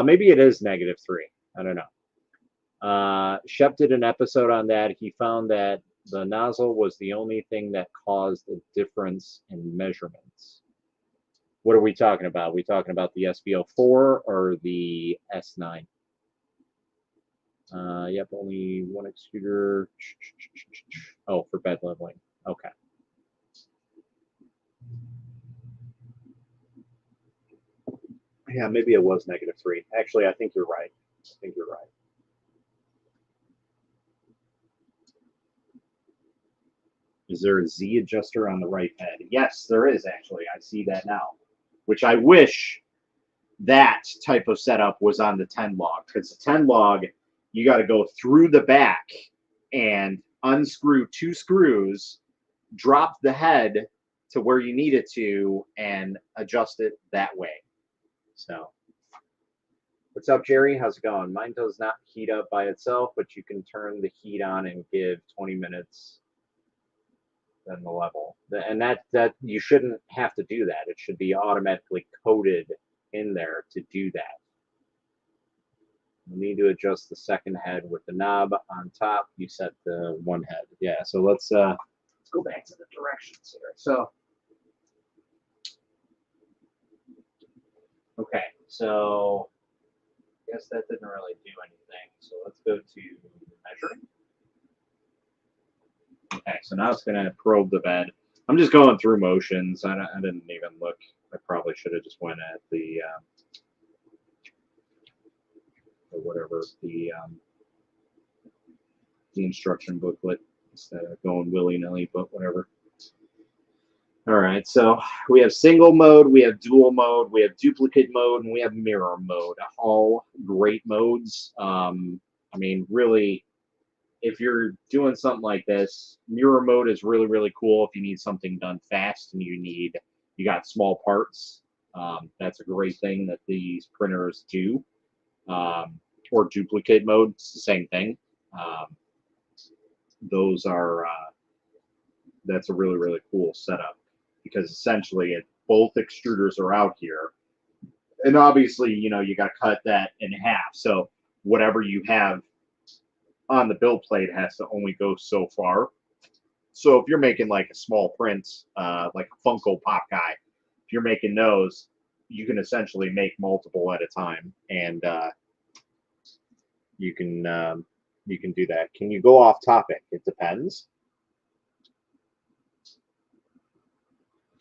Speaker 2: maybe it is -3. I don't know. Shep did an episode on that. He found that
Speaker 3: The nozzle was the only thing that caused a difference in measurements. What are we talking about? Are we talking about the SV04 or the S9? Yep, only one extruder. Oh, for bed leveling. Okay. Yeah, maybe it was -3. Actually, I think you're right. I think you're right. Is there a Z adjuster on the right head?
Speaker 2: Yes, there is actually. I see that now, which I wish that type of setup was on the 10 log, because the 10 log, you got to go through the back and unscrew 2 screws, drop the head to where you need it to, and adjust it that way. So,
Speaker 3: what's up, Jerry? How's it going? Mine does not heat up by itself, but you can turn the heat on and give 20 minutes. Then the level, and that you shouldn't have to do that. It should be automatically coded in there to do that. You need to adjust the second head with the knob on top. You set the one head. Yeah. So let's
Speaker 2: go back to the directions here. So,
Speaker 3: okay. So I guess that didn't really do anything. So let's go to measuring.
Speaker 2: okay, so now it's going to probe the bed. I'm just going through motions. I didn't even look. I probably should have just went at the or whatever the instruction booklet instead of going willy-nilly, but whatever. All right, so we have single mode, we have dual mode, we have duplicate mode, and we have mirror mode. All great modes. I mean, really, if you're doing something like this, mirror mode is really, really cool if you need something done fast and you got small parts. That's a great thing that these printers do. Or duplicate mode, it's the same thing. Those are that's a really, really cool setup, because essentially both extruders are out here, and obviously you got to cut that in half, so whatever you have on the build plate has to only go so far. So if you're making like a small print, like a Funko Pop guy, if you're making those, you can essentially make multiple at a time, and you can do that. Can you go off topic? It depends.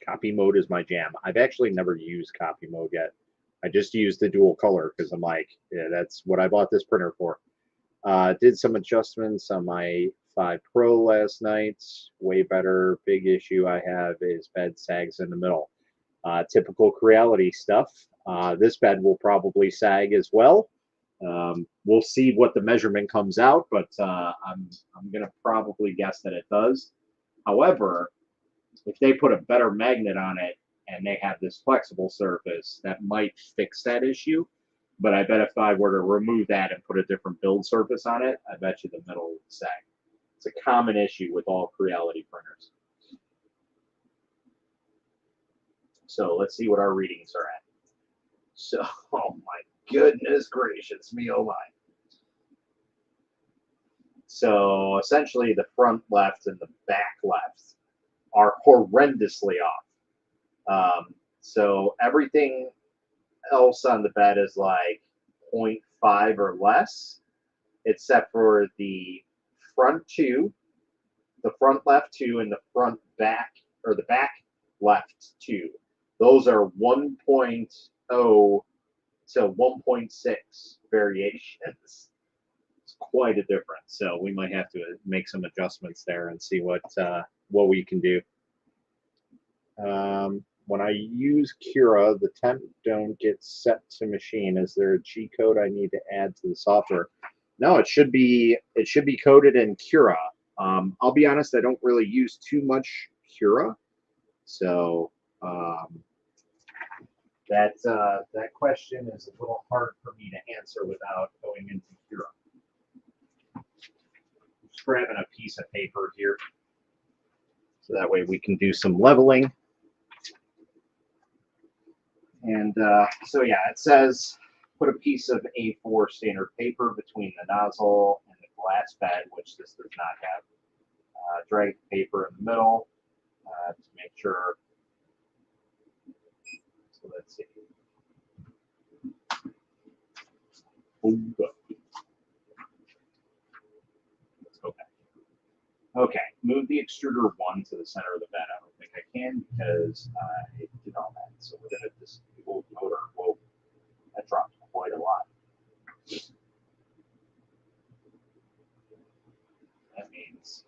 Speaker 2: Copy mode is my jam. I've actually never used copy mode yet. I just used the dual color because I'm like, yeah, that's what I bought this printer for. Did some adjustments on my 5 Pro last night. Way better. Big issue I have is bed sags in the middle. Typical Creality stuff. This bed will probably sag as well. We'll see what the measurement comes out, but I'm gonna probably guess that it does. However, if they put a better magnet on it and they have this flexible surface, that might fix that issue. But I bet if I were to remove that and put a different build surface on it, I bet you the middle would sag. It's a common issue with all Creality printers. So let's see what our readings are at. So, oh my goodness gracious me, oh my. So essentially the front left and the back left are horrendously off. So everything else on the bed is like 0.5 or less, except for the front 2, the front left 2, and the front back, or the back left 2. Those are 1.0 to 1.6 variations. It's quite a difference. So we might have to make some adjustments there and see what we can do. When I use Cura, the temp don't get set to machine. Is there a G code I need to add to the software? No, it should be coded in Cura. I'll be honest, I don't really use too much Cura, so that question is a little hard for me to answer without going into Cura. Just grabbing a piece of paper here, so that way we can do some leveling. And so yeah, it says put a piece of A4 standard paper between the nozzle and the glass bed, which this does not have. Drag the paper in the middle to make sure. So let's see. Let's go back. Okay, move the extruder 1 to the center of the bed. I don't think I can because I did all that. So we're going to disable motor. Whoa, that dropped quite a lot. That means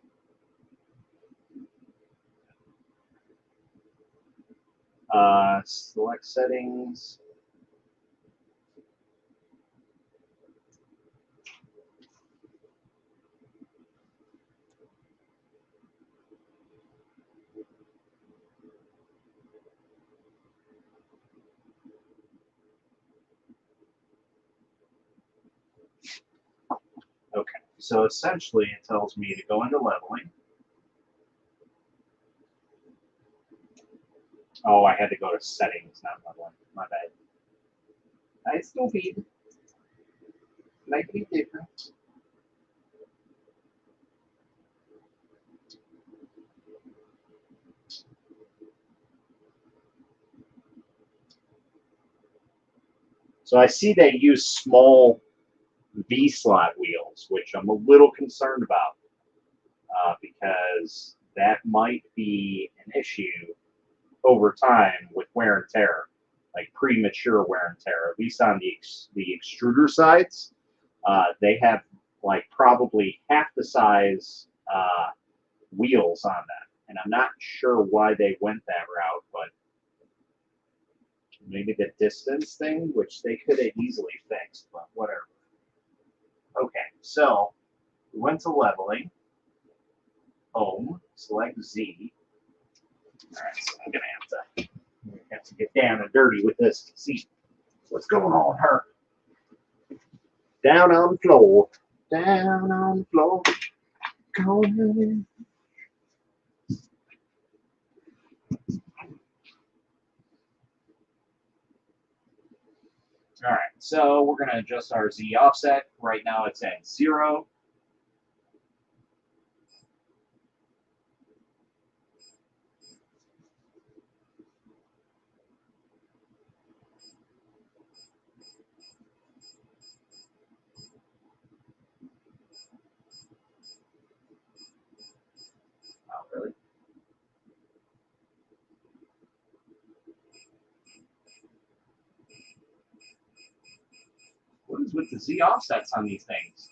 Speaker 2: select settings. Okay, so essentially it tells me to go into leveling. Oh, I had to go to settings, not leveling. My bad. I still feed. Make it different. So I see they use small V-slot wheels, which I'm a little concerned about because that might be an issue over time with wear and tear, like premature wear and tear. At least on the extruder sides, they have like probably half the size wheels on that, and I'm not sure why they went that route, but maybe the distance thing, which they could have easily fixed, but whatever. Okay, so we went to leveling, home, select Z. All right, so I'm gonna have to get down and dirty with this to see what's going on here. Down on the floor, down on the floor, going. All right, so we're gonna adjust our Z offset. Right now it's at 0. Oh, really? What is with the Z offsets on these things?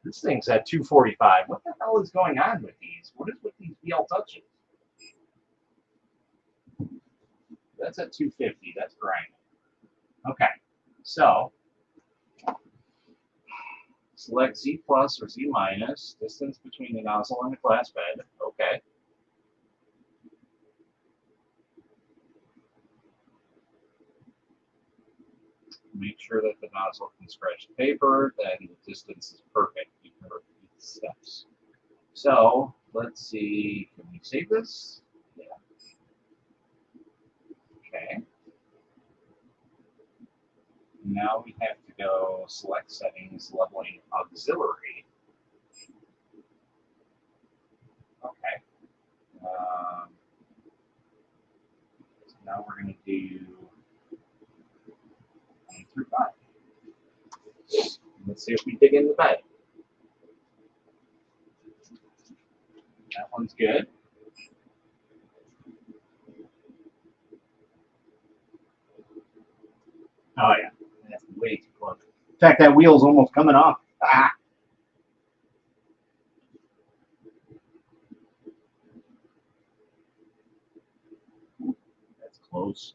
Speaker 2: This thing's at 245. What the hell is going on with these? What is with these VL touches? That's at 250. That's grinding. Okay, so select Z plus or Z minus, distance between the nozzle and the glass bed. Okay. Make sure that the nozzle can scratch the paper, then the distance is perfect. You can repeat the steps. So let's see, can we save this? Yeah. Okay. Now we have to go select settings, leveling auxiliary. Okay. So now we're going to do 1 through 5. Let's see if we dig in the bed. That one's good. Oh yeah, that's way too close. In fact, that wheel's almost coming off. Ah. That's close.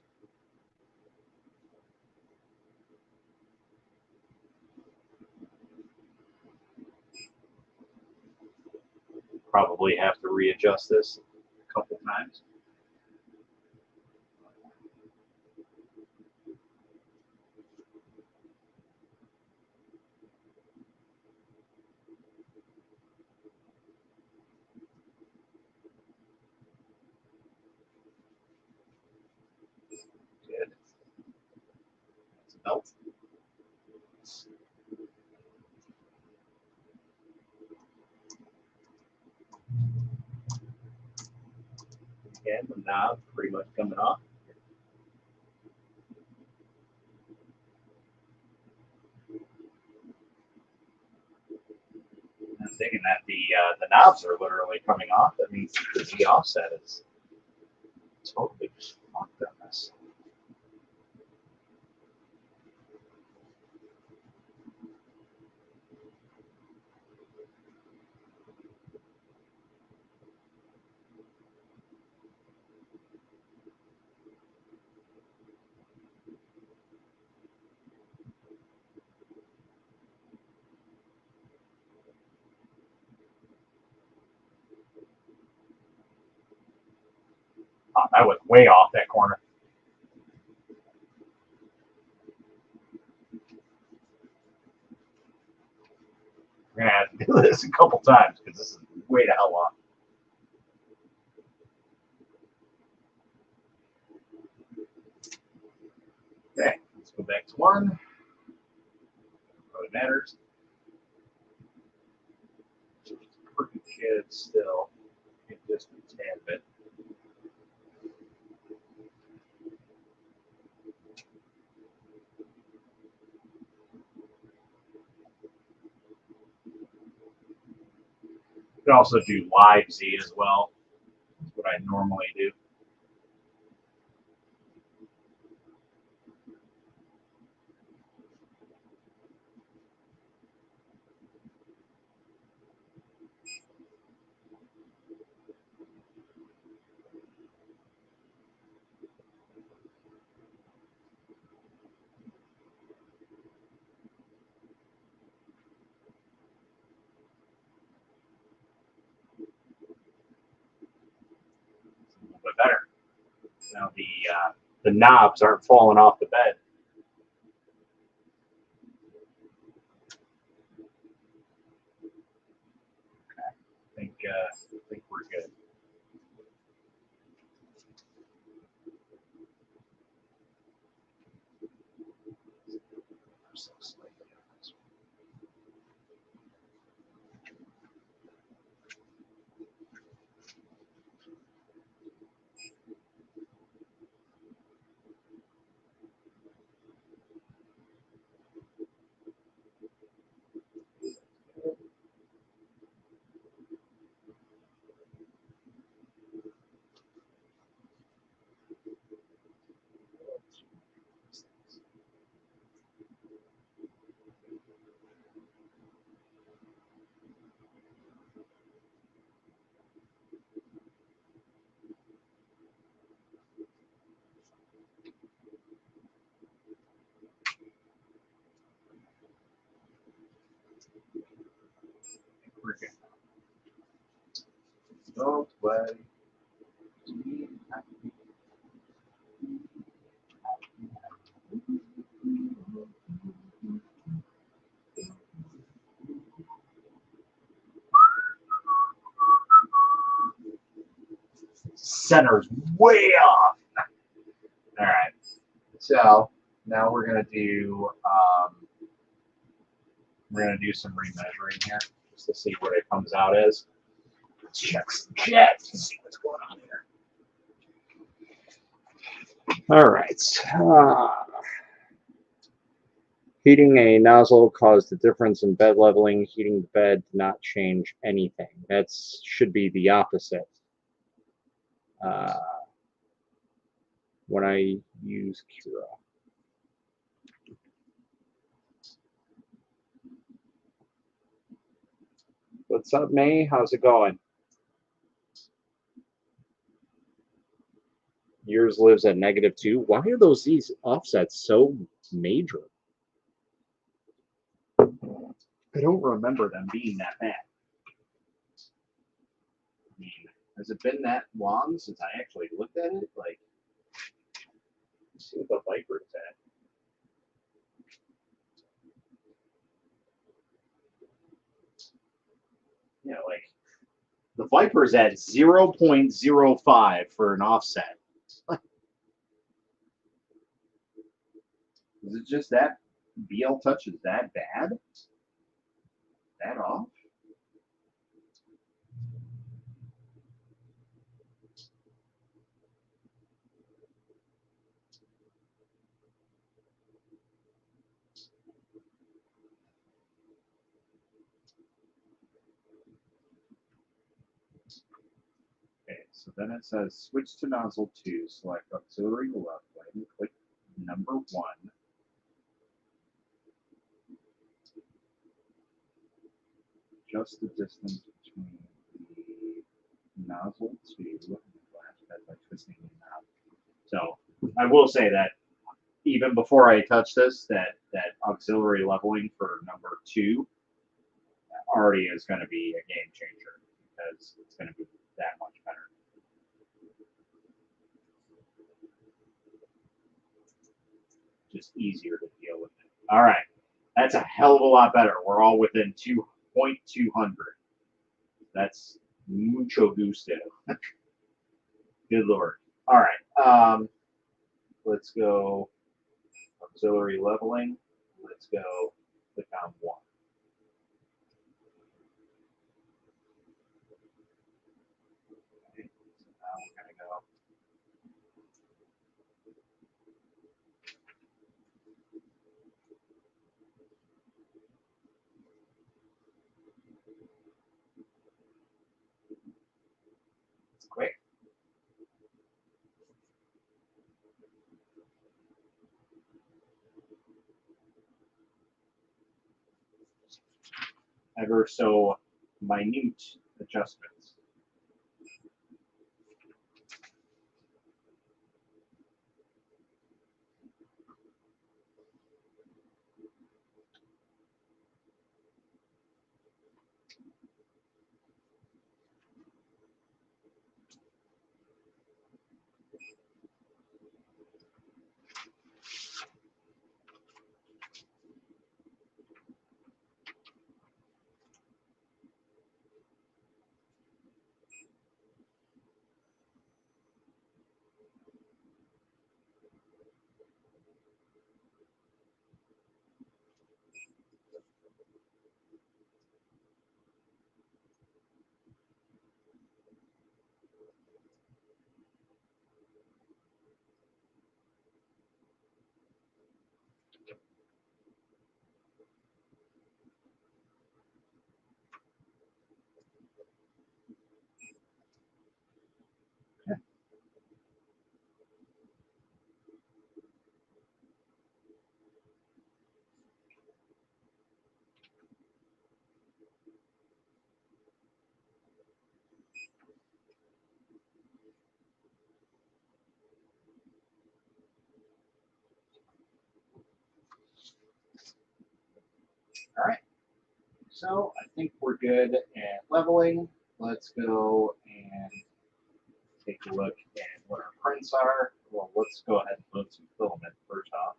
Speaker 2: Probably have to readjust this a couple times.
Speaker 1: belt. Again, the knob pretty much coming off. I'm thinking that the knobs are literally coming off. That means the Z offset is totally fucked on this. Oh, that was way off that corner. We're gonna have to do this a couple times because this is way the hell off. Okay, let's go back to one. Really matters. Pretty kid still. Just a tad bit. You can also do live Z as well. That's what I normally do. It's a little bit better. Now the knobs aren't falling off the bed. I think we're good. We're good. Don't play. Center's way off. All right. So now we're gonna do some remeasuring here just to see what it comes out as. Let's check some jets and see what's going on here.
Speaker 3: All right. Heating a nozzle caused a difference in bed leveling. Heating the bed did not change anything. That should be the opposite. When I use Cura. What's up, May? How's it going? Yours lives at -2. Why are these offsets so major?
Speaker 2: I don't remember them being that bad. I mean, has it been that long since I actually looked at it? Like, let's see what the Viper is at. Yeah, like the Viper's at 0.05 for an offset. Is it just that BL Touch is that bad? That off? Okay, so then it says switch to nozzle 2, select auxiliary left lane, click number 1. Adjust the distance between the nozzle 2 and the flash bed by twisting the knob. So I will say that even before I touch this, that auxiliary leveling for number 2 already is going to be a game changer because it's going to be that much better. Just easier to deal with it. All right, that's a hell of a lot better. We're all within 2.200. That's mucho gusto. Good lord. All right, let's go auxiliary leveling. Let's go click on 1. Okay, so now we're going to go. It's quick. Ever so minute adjustments. All right. So I think we're good at leveling. Let's go and take a look at what our prints are. Well, let's go ahead and load some filament first off.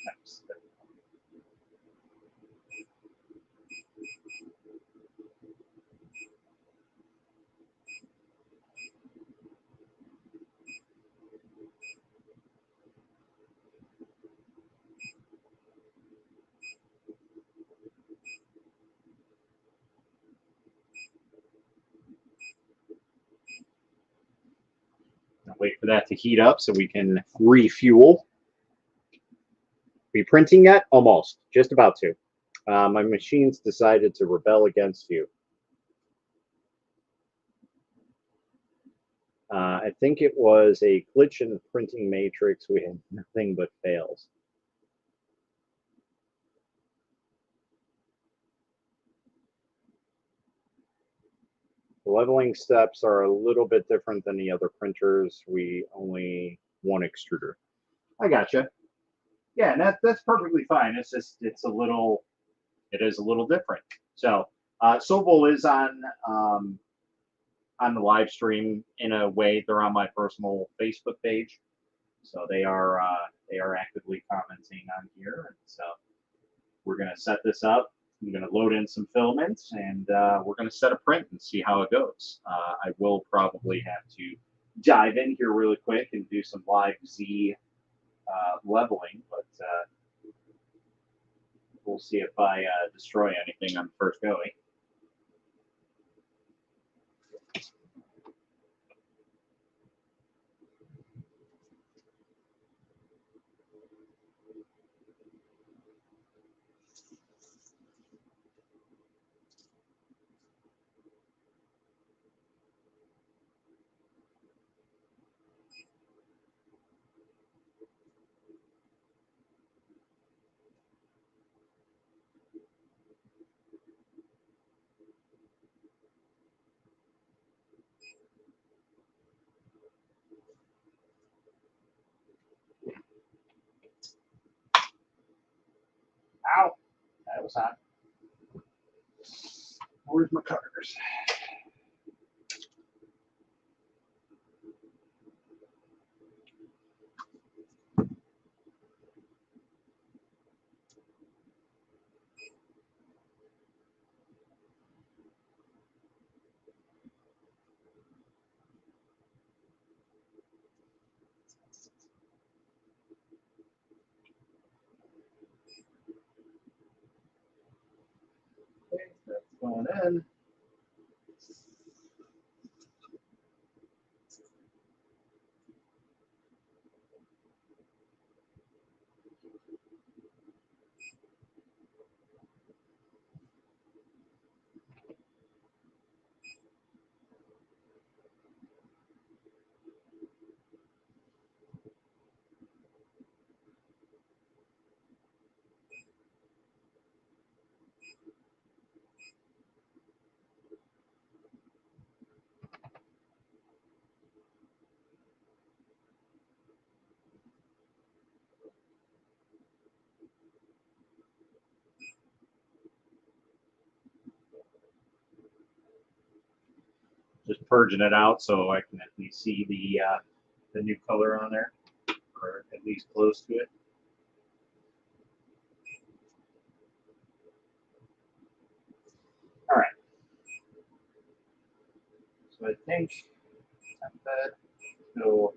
Speaker 2: Next. I'll wait for that to heat up so we can refuel. Are you printing yet? Almost. Just about to. My machines decided to rebel against you. I think it was a glitch in the printing matrix. We had nothing but fails. The leveling steps are a little bit different than the other printers. We only one extruder. I gotcha. Yeah, and that's perfectly fine. It's just it is a little different. So Sovol is on the live stream in a way. They're on my personal Facebook page, so they are actively commenting on here, and so we're going to set this up. I'm going to load in some filaments, and we're going to set a print and see how it goes. I will probably have to dive in here really quick and do some live Z leveling, but we'll see if I destroy anything on the first going. Ow, that was hot. Where's my cutters? Okay, that's going in. Just purging it out so I can at least see the new color on there, or at least close to it. All right. So I think that go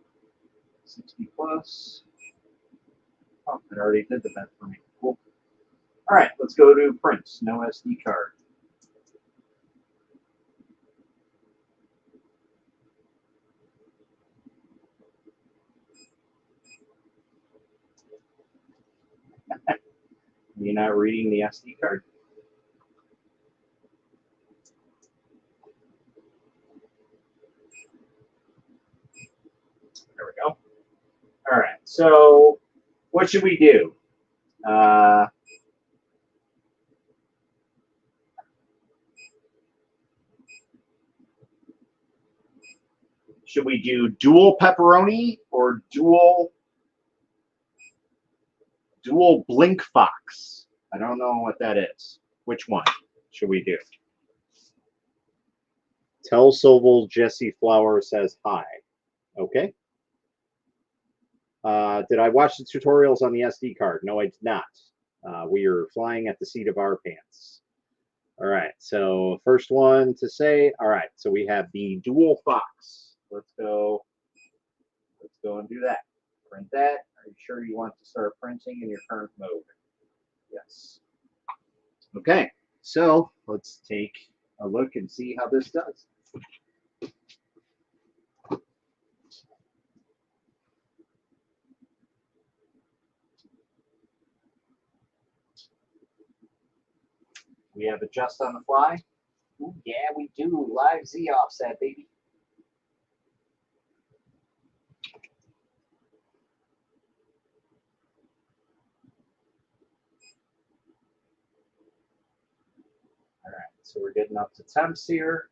Speaker 2: 60 plus. Oh, it already did the vent for me. Cool. All right, let's go to prints. No SD card. You're not reading the SD card? There we go. All right, so what should we do? Should we do dual pepperoni or dual blink fox? I don't know what that is. Which one should we do?
Speaker 3: Tell Sovol Jesse Flower says hi. Okay. Did I watch the tutorials on the SD card? No, I did not. We are flying at the seat of our pants. All right, so first one to say, all right, so we have the dual fox. Let's go and do that. Print that. Are you sure you want to start printing in your current mode? Yes. Okay, so let's take a look and see how this does. We have adjust on the fly. Ooh, yeah, we do. Live Z offset, baby. All right, so we're getting up to temps here.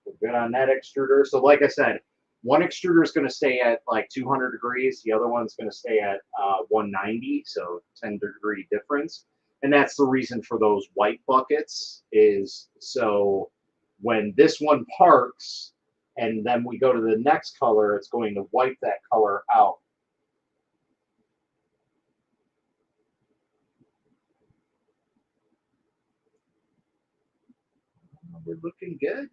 Speaker 3: We're good on that extruder. So like I said, one extruder is going to stay at like 200 degrees. The other one's going to stay at 190, so 10-degree difference. And that's the reason for those white buckets is so when this one parks and then we go to the next color, it's going to wipe that color out.
Speaker 2: we're looking good.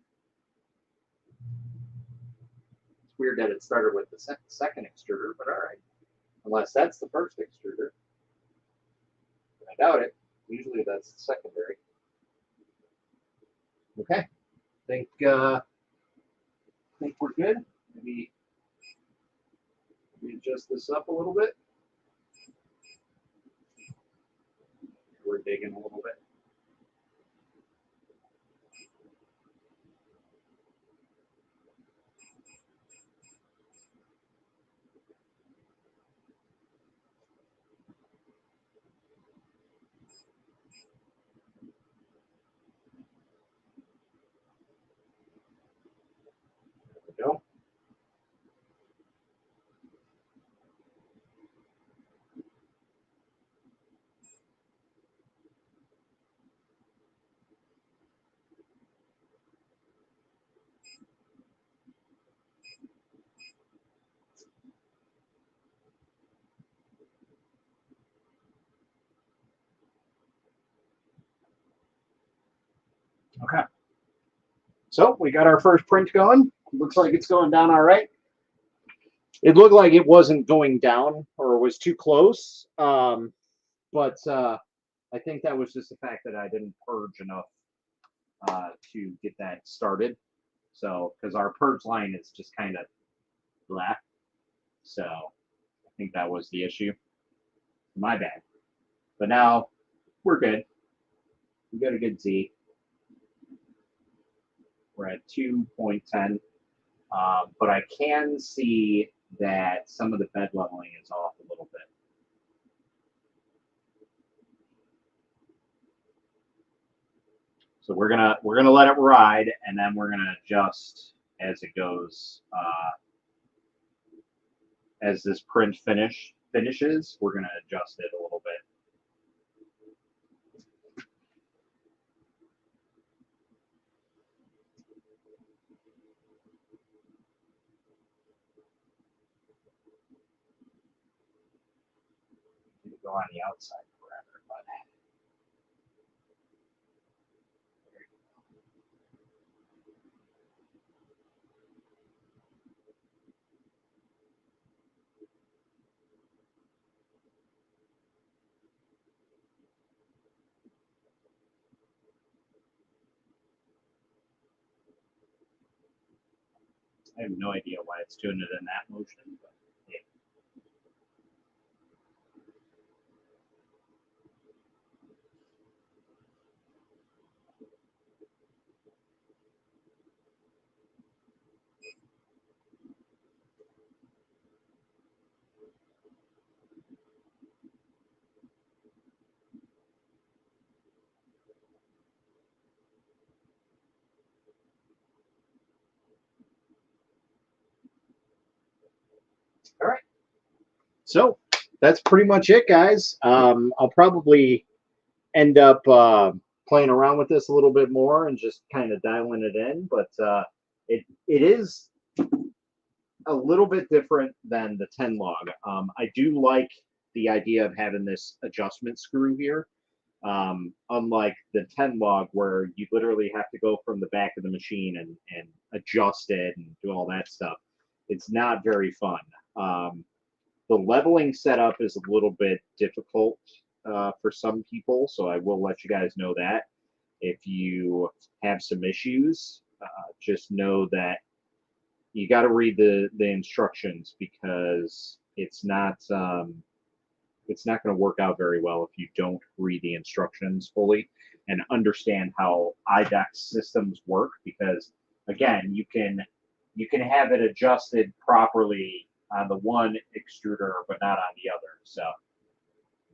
Speaker 2: It's weird that it started with the second extruder, but all right. Unless that's the first extruder. I doubt it. Usually that's the secondary. Okay. Think we're good. Maybe adjust this up a little bit. We're digging a little bit. There we go. Okay. So we got our first print going. Looks like it's going down all right. It looked like it wasn't going down or was too close. But I think that was just the fact that I didn't purge enough to get that started. So, because our purge line is just kind of black. So, I think that was the issue. My bad. But now we're good. We got a good Z. We're at 2.10. But I can see that some of the bed leveling is off a little bit. So we're gonna let it ride, and then we're gonna adjust as it goes. As this print finishes, we're gonna adjust it a little bit. Go on the outside parameter, but I have no idea why it's doing it in that motion, but yeah. All right. So that's pretty much it, guys. I'll probably end up playing around with this a little bit more and just kind of dialing it in. But it is a little bit different than the 10 log. I do like the idea of having this adjustment screw here. Unlike the 10 log where you literally have to go from the back of the machine and adjust it and do all that stuff. It's not very fun. The leveling setup is a little bit difficult for some people, so I will let you guys know that. If you have some issues, just know that you got to read the instructions, because it's not going to work out very well if you don't read the instructions fully and understand how IDEX systems work. Because again, you can have it adjusted properly on the one extruder, but not on the other. So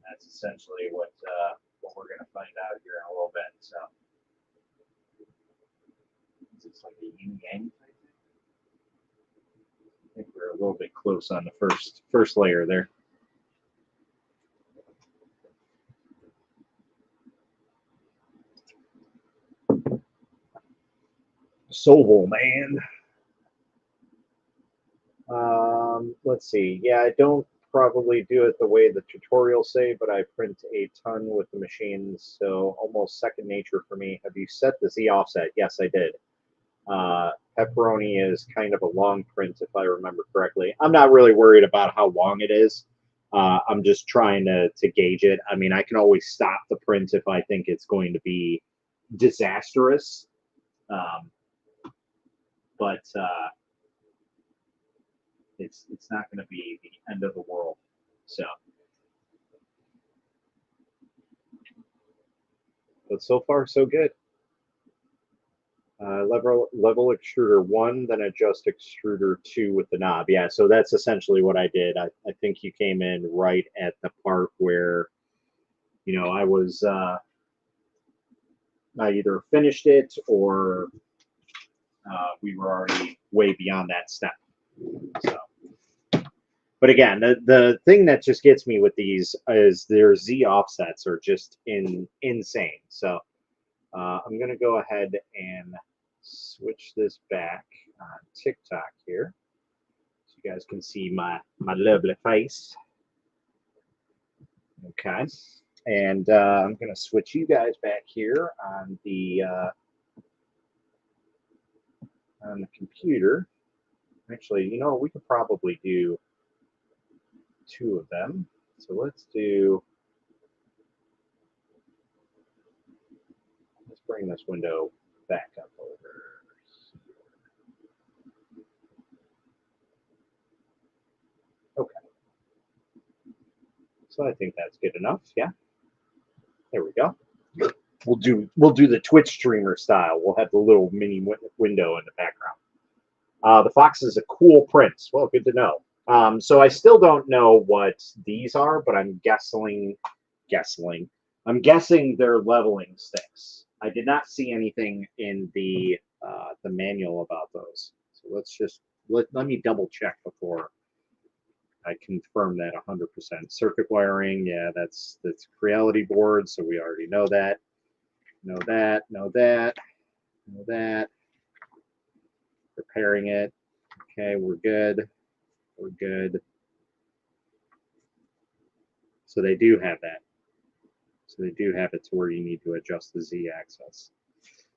Speaker 2: that's essentially what we're going to find out here in a little bit. So it's like a yin yang type thing. I think we're a little bit close on the first layer there. Sovol, man.
Speaker 3: Let's see. Yeah, I don't probably do it the way the tutorials say, but I print a ton with the machines, so almost second nature for me. Have you set the Z offset? Yes, I did. Pepperoni is kind of a long print, if I remember correctly. I'm not really worried about how long it is. I'm just trying to gauge it. I mean, I can always stop the print if I think it's going to be disastrous. But it's not going to be the end of the world. So, but so far so good. Level extruder 1, then adjust extruder 2 with the knob. Yeah, so that's essentially what I did. I think you came in right at the part where, you know, I was I either finished it or we were already way beyond that step. So, but again, the thing that just gets me with these is their Z offsets are just insane. So I'm gonna go ahead and switch this back on TikTok here, so you guys can see my lovely face. Okay, and I'm gonna switch you guys back here on the computer. Actually, you know, we could probably do 2 of them. So let's bring this window back up over here. Okay. So I think that's good enough. Yeah. There we go. We'll do the Twitch streamer style. We'll have the little mini window in the background. The Fox is a cool print. Well, good to know. So I still don't know what these are, but I'm guessing they're leveling sticks. I did not see anything in the manual about those. So let's just let me double check before I confirm that 100%. Circuit wiring, yeah, that's Creality board, so we already know that. Know that. Preparing it. Okay, we're good. We're good. So they do have that. So they do have it to where you need to adjust the Z axis.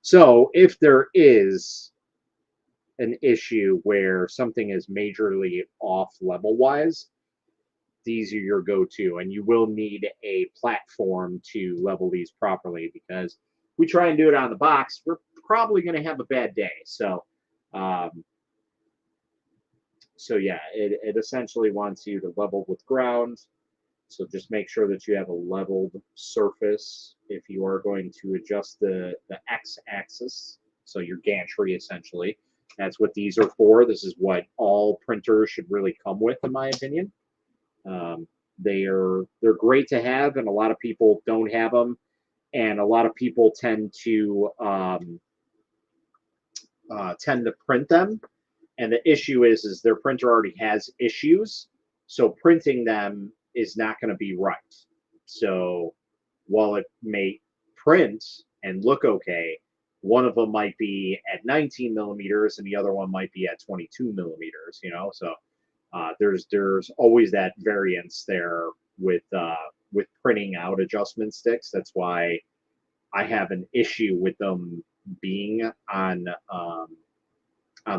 Speaker 3: So if there is an issue where something is majorly off level-wise, these are your go-to, and you will need a platform to level these properly, because we try and do it on the box, we're probably going to have a bad day. So so yeah, it essentially wants you to level with ground. So just make sure that you have a leveled surface if you are going to adjust the x-axis, so your gantry essentially. That's what these are for. This is what all printers should really come with, in my opinion. They're great to have, and a lot of people don't have them, and a lot of people tend to print them. And the issue is their printer already has issues, so printing them is not going to be right. So while it may print and look okay, one of them might be at 19 millimeters and the other one might be at 22 millimeters, you know? So there's always that variance there with printing out adjustment sticks. That's why I have an issue with them being on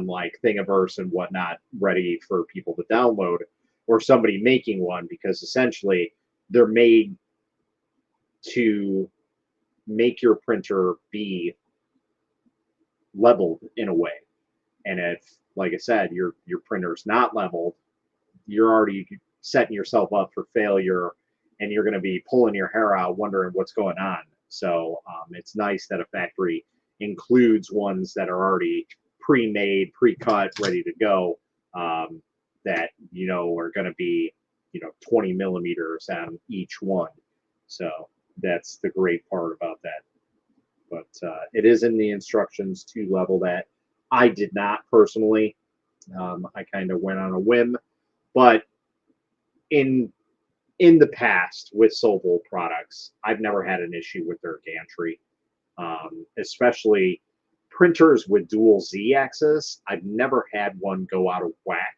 Speaker 3: like Thingiverse and whatnot, ready for people to download, or somebody making one, because essentially they're made to make your printer be leveled in a way. And if, like I said, your printer's not leveled, you're already setting yourself up for failure, and you're going to be pulling your hair out wondering what's going on. So it's nice that a factory includes ones that are already pre-made, pre-cut, ready to go, that, you know, are going to be, you know, 20 millimeters on each one. So that's the great part about that. But it is in the instructions to level that. I did not personally. I kind of went on a whim, but in the past with Sovol products, I've never had an issue with their gantry, especially printers with dual Z-axis. I've never had one go out of whack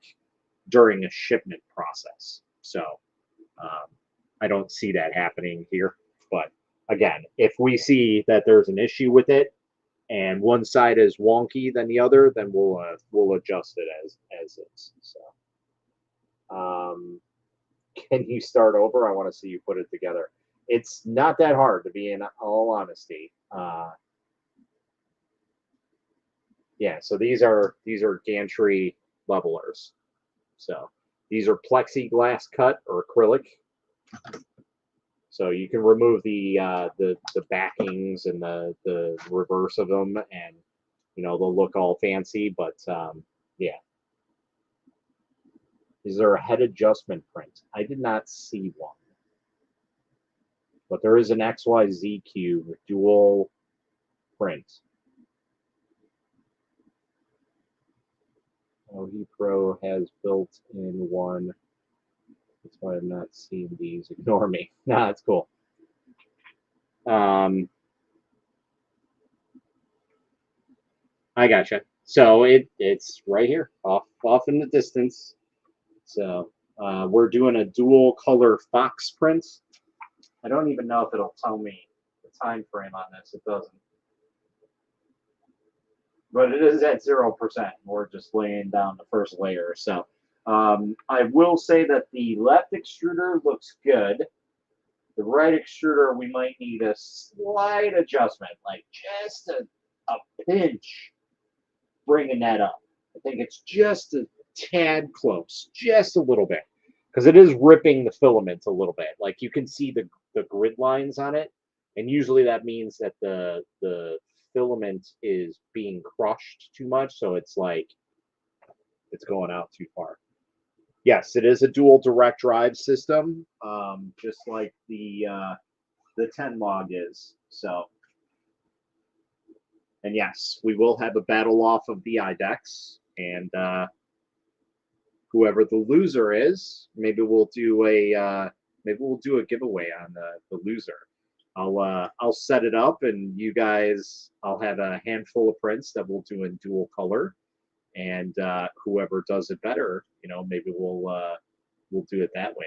Speaker 3: during a shipment process. So I don't see that happening here. But again, if we see that there's an issue with it and one side is wonky than the other, then we'll adjust it as is. So can you start over? I want to see you put it together. It's not that hard, to be in all honesty. Yeah, so these are gantry levelers. So these are plexiglass cut or acrylic. So you can remove the backings and the reverse of them, and you know they'll look all fancy. But yeah, is there a head adjustment print? I did not see one, but there is an XYZ cube dual print. Oh, Pro has built in one. That's why I'm not seeing these. Ignore me. Nah, it's cool. I gotcha. So it's right here, off in the distance. So we're doing a dual color fox print. I don't even know if it'll tell me the time frame on this. It doesn't. But it is at 0%. We're just laying down the first layer. So I will say that the left extruder looks good. The right extruder, we might need a slight adjustment, like just a pinch, bringing that up. I think it's just a tad close, just a little bit, because it is ripping the filament a little bit. Like you can see the grid lines on it, and usually that means that the filament is being crushed too much, so it's like it's going out too far. Yes, it is a dual direct drive system, just like the 10 log is. So, and yes, we will have a battle off of the IDEX, and whoever the loser is, maybe we'll do a giveaway on the loser. I'll set it up, and you guys, I'll have a handful of prints that we'll do in dual color, and whoever does it better, you know, maybe we'll do it that way.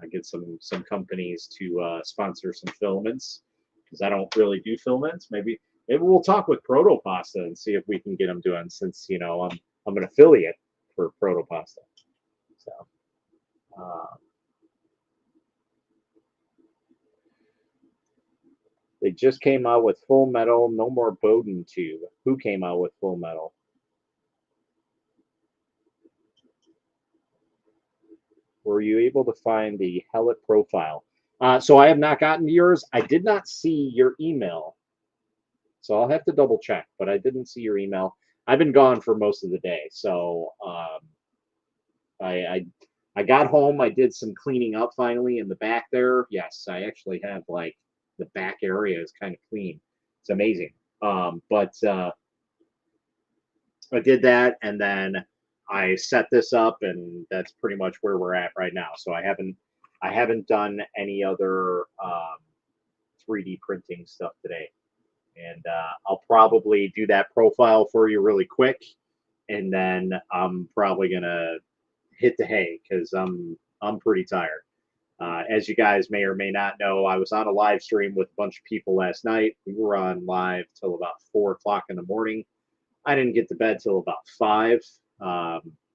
Speaker 3: I get some companies to sponsor some filaments, because I don't really do filaments. Maybe we'll talk with Protopasta and see if we can get them doing, since you know I'm an affiliate for Protopasta. So they just came out with Full Metal, no more Bowden tube. Who came out with Full Metal? Were you able to find the Hellet profile? So I have not gotten to yours. I did not see your email, so I'll have to double check, but I didn't see your email. I've been gone for most of the day, so I got home. I did some cleaning up finally in the back there. Yes, I actually have like the back area is kind of clean. It's amazing. But I did that, and then I set this up, and that's pretty much where we're at right now. So I haven't done any other 3D printing stuff today, and I'll probably do that profile for you really quick, and then I'm probably gonna hit the hay because I'm pretty tired. As you guys may or may not know, I was on a live stream with a bunch of people last night. We were on live till about 4 o'clock in the morning. I didn't get to bed till about 5.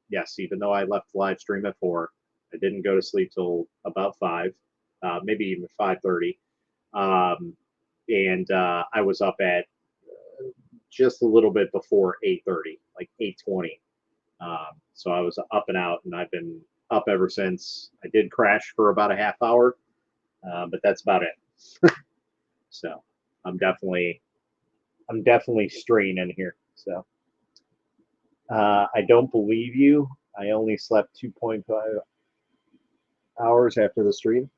Speaker 3: Yes, even though I left the live stream at 4, I didn't go to sleep till about 5, maybe even 5:30. And I was up at just a little bit before 8:30, like 8:20. So I was up and out, and I've been up ever since. I did crash for about a half hour, but that's about it. So I'm definitely straining here. So I don't believe you. I only slept 2.5 hours after the stream.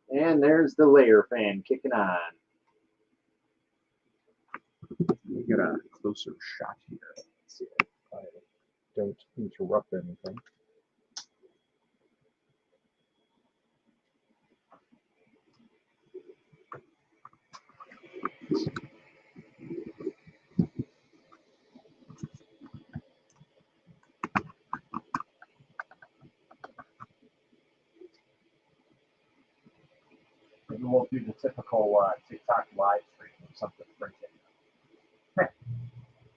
Speaker 3: And there's the layer fan kicking on. Let me get a closer shot here. Let's see if I don't interrupt anything.
Speaker 2: we'll do the typical TikTok live stream of something printing.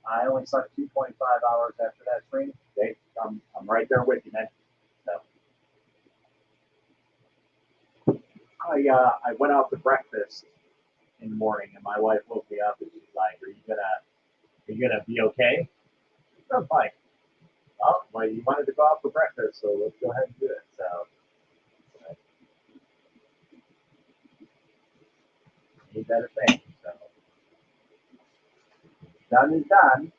Speaker 2: I only slept 2.5 hours after that stream. Dave, I'm right there with you, man. So I went out to breakfast in the morning, and my wife woke me up, and she's like, "Are you gonna be okay?" I'm fine. Well, you wanted to go out for breakfast, so let's go ahead and do it. So, ain't that a thing? So, done is done.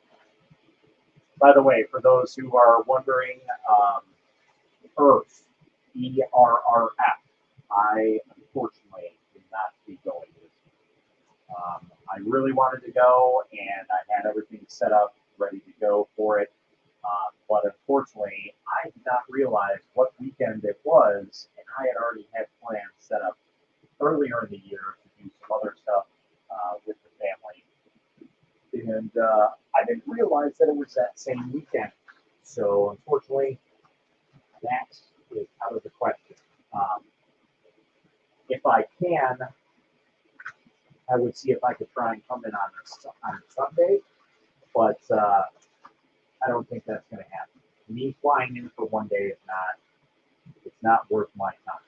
Speaker 2: By the way, for those who are wondering, Earth, ERRF, I unfortunately did not be going this year. I really wanted to go, and I had everything set up, ready to go for it. But unfortunately, I did not realize what weekend it was, and I had already had plans set up earlier in the year to do some other stuff with the family. And I didn't realize that it was that same weekend. So unfortunately, that is out of the question. If I can, I would see if I could try and come in on Sunday, but I don't think that's going to happen. Me flying in for one day is it's not worth my time.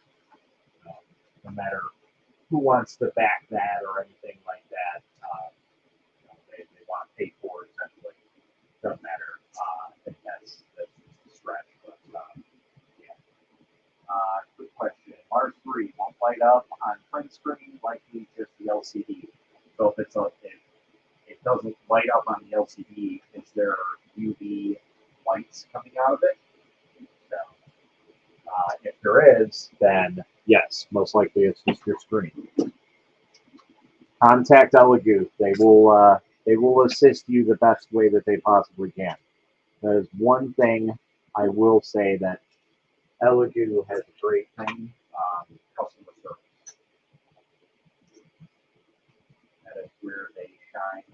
Speaker 2: No matter who wants to back that or anything like that, they want to pay for it essentially. Doesn't matter. I think that's a stretch, but yeah. Quick question. Mars 3 won't light up on print screen, likely just the LCD. So if it doesn't light up on the LCD, is there UV lights coming out of it? So, if there is, then yes, most likely it's just your screen. Contact Elegoo. They will assist you the best way that they possibly can. That is one thing I will say that Elegoo has a great thing, customer service. That is where they shine.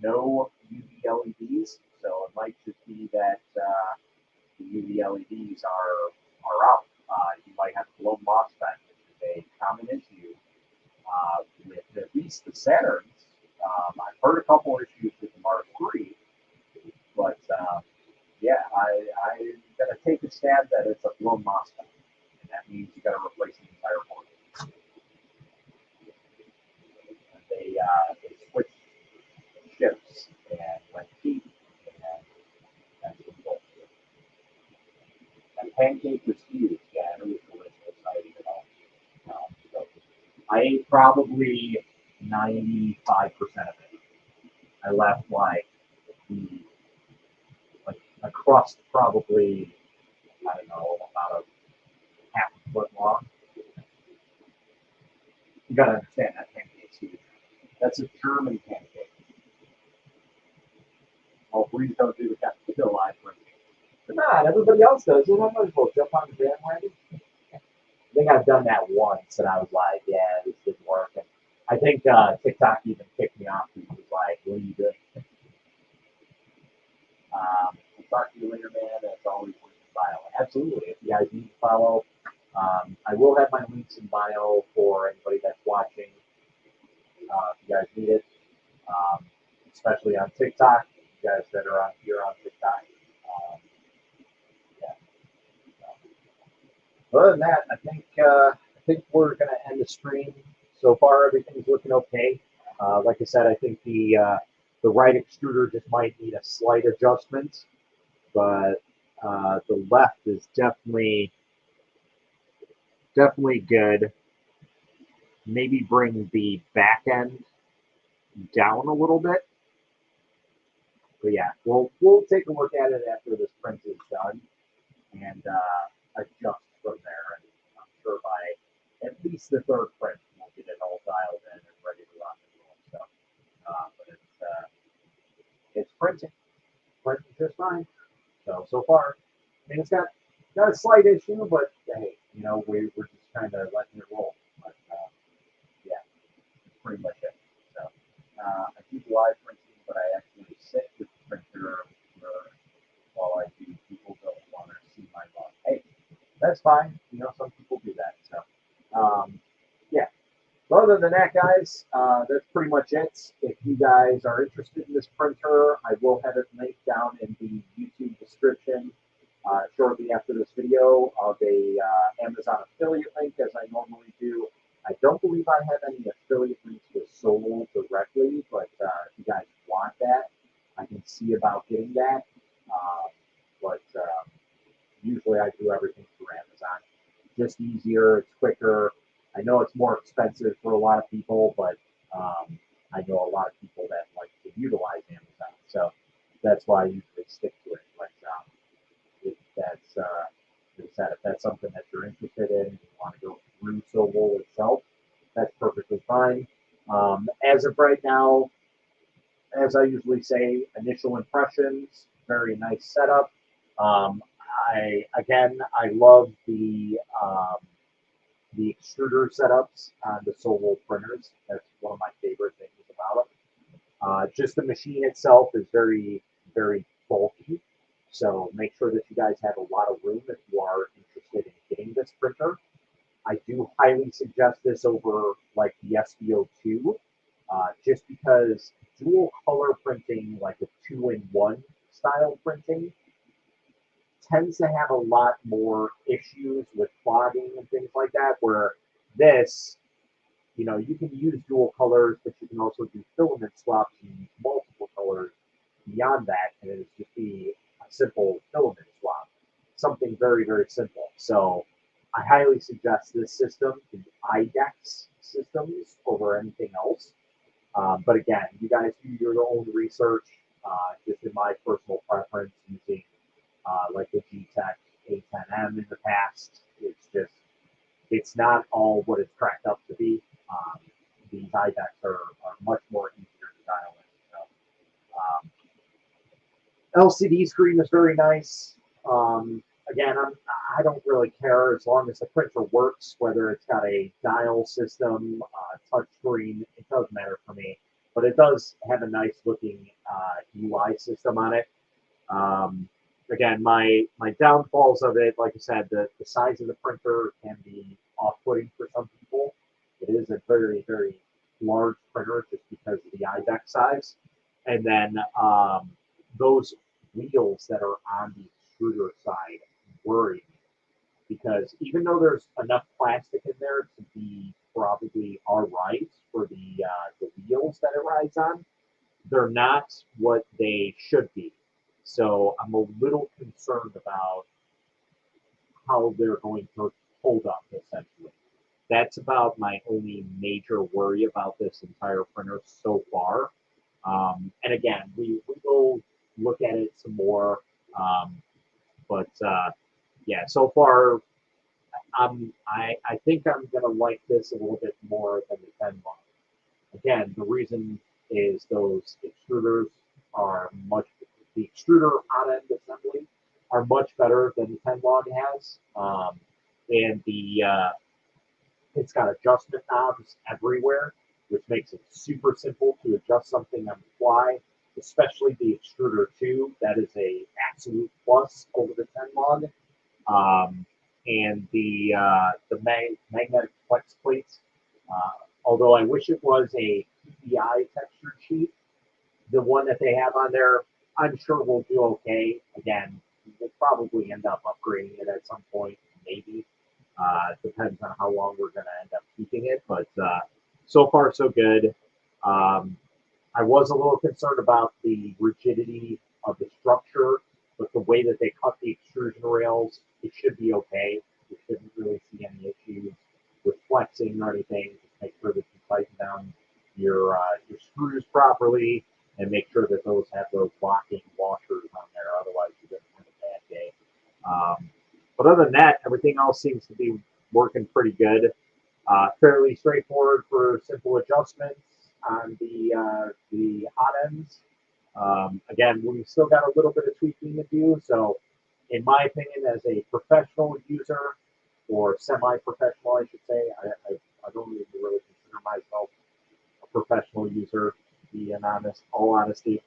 Speaker 2: No UV LEDs, so it might just be that the UV LEDs are out. You might have to blow MOSFET, which is a common issue with at least the Saturns. I've heard a couple issues with the Mars 3, but yeah, I'm gonna take a stab that it's a blown MOSFET, and that means you got to replace the entire board. And they switch shifts and went deep, and that's what and pancake was huge. Yeah, it was delicious. I ate it all. So I ate probably 95% of it. I left like a crust probably, I don't know, about a half a foot long. You gotta understand that pancake's huge. That's a German pancake. Well, please don't do the Capitol live for me. Come on, everybody else does it. I might as well jump on the bandwagon. I think I've done that once, and I was like, yeah, this didn't work. And I think TikTok even kicked me off. He was like, what are you doing? I'll talk to you later, man. As always, link in bio. Absolutely. If you guys need to follow, I will have my links in bio for anybody that's watching. If you guys need it, especially on TikTok, you guys that are on here on TikTok. Yeah. Other than that, I think we're gonna end the stream. So far, everything's looking okay. Like I said, I think the right extruder just might need a slight adjustment, but the left is definitely good. Maybe bring the back end down a little bit. But yeah, we'll take a look at it after this print is done and adjust from there. And I'm sure by at least the third print, we'll get it all dialed in and ready to rock and roll. So, but it's printing just fine. So far, I mean, it's got a slight issue, but hey, we're just kind of letting it roll. But yeah, that's pretty much it. So I do live printing, but I actually sit with the printer while I do. People don't want to see my mug. Hey, that's fine. Some people do that. So
Speaker 3: other than that, guys, that's pretty much it. If you guys are interested in this printer, I will have it linked down in the YouTube description shortly after this video of a Amazon affiliate link, as I normally do. I don't believe I have any affiliate links with Sovol directly, but if you guys want that, I can see about getting that. But usually I do everything through Amazon. Just easier, it's quicker. I know it's more expensive for a lot of people, but I know a lot of people that like to utilize Amazon, so that's why I usually stick to it. But if that's something that you're interested in, and you want to go through Sovol itself, that's perfectly fine. As of right now, as I usually say, initial impressions, very nice setup. I love the extruder setups on the Sovol printers. That's one of my favorite things about them. Just the machine itself is very, very bulky. So make sure that you guys have a lot of room if you are interested in getting this printer. I do highly suggest this over like the SV02, just because dual color printing, like a 2-in-1 style printing, tends to have a lot more issues with clogging and things like that, where this, you can use dual colors, but you can also do filament swaps and use multiple colors beyond that, and it'll just be a simple filament swap. Something very, very simple. So I highly suggest this system, the IDEX systems, over anything else. But again, you guys do your own research. Just in my personal preference, using like the G-Tech A10M in the past, it's not all what it's cracked up to be. These IDEX are much more easier to dial in. So, LCD screen is very nice. Again, I don't really care as long as the printer works, whether it's got a dial system, touch screen, it doesn't matter for me. But it does have a nice looking UI system on it. Again, my downfalls of it, like I said, the size of the printer can be off-putting for some people. It is a very, very large printer just because of the IDEX size. And then those wheels that are on the extruder side worry me, because even though there's enough plastic in there to be probably all right for the wheels that it rides on, they're not what they should be. So I'm a little concerned about how they're going to hold up, essentially. That's about my only major worry about this entire printer so far. And again, we will look at it some more. But yeah, so far, I think I'm going to like this a little bit more than the 10 log. Again, the reason is those extruders are the extruder hot end assembly are much better than the 10 log has. And it's got adjustment knobs everywhere, which makes it super simple to adjust something on the fly, especially the extruder 2. That is a absolute plus over the 10 log. And the magnetic flex plates, although I wish it was a PPI textured sheet, the one that they have on there, I'm sure will do okay. Again, we'll probably end up upgrading it at some point, maybe. Depends on how long we're going to end up keeping it, but so far so good. I was a little concerned about the rigidity of the structure, but the way that they cut the extrusion rails, it should be okay. You shouldn't really see any issues with flexing or anything. Just make sure that you tighten down your screws properly and make sure that those have those locking washers on there. Otherwise, you're going to have a bad day. But other than that, everything else seems to be working pretty good. Fairly straightforward for simple adjustments on the hot ends. Again, we've still got a little bit of tweaking to do. So, in my opinion, as a professional user, or semi-professional, I should say, I don't even really consider myself a professional user, to be all honesty.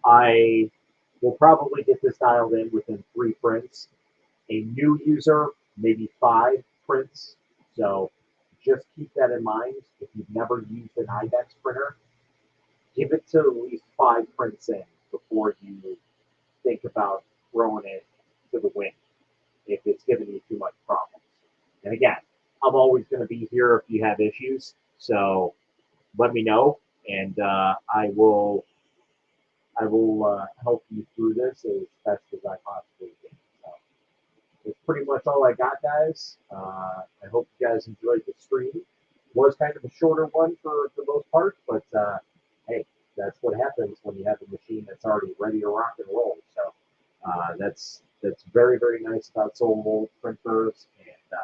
Speaker 3: I will probably get this dialed in within 3 prints. A new user, maybe 5 prints. So
Speaker 4: just keep that in mind. If you've never used an IDEX printer, give it to at least 5 prints in before you think about throwing it to the wind if it's giving you too much problems. And again, I'm always going to be here if you have issues, so let me know, and I will help you through this as best as I possibly can. So that's pretty much all I got, guys. I hope you guys enjoyed the stream. Was kind of a shorter one for the most part, but hey, that's what happens when you have a machine that's already ready to rock and roll. So that's very, very nice about Sovol printers, and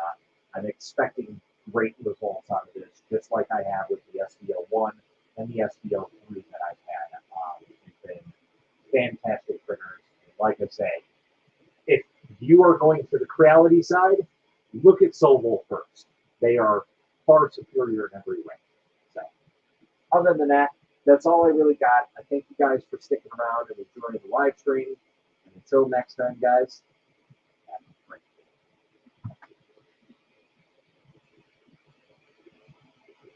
Speaker 4: I'm expecting great results out of this, just like I have with the SV01 and the SV03 that I've had. They've been fantastic printers. And like I say, if you are going to the Creality side, look at Sovol first. They are far superior in every way. So, other than that, that's all I really got. I thank you guys for sticking around and enjoying the live stream. And until next time, guys,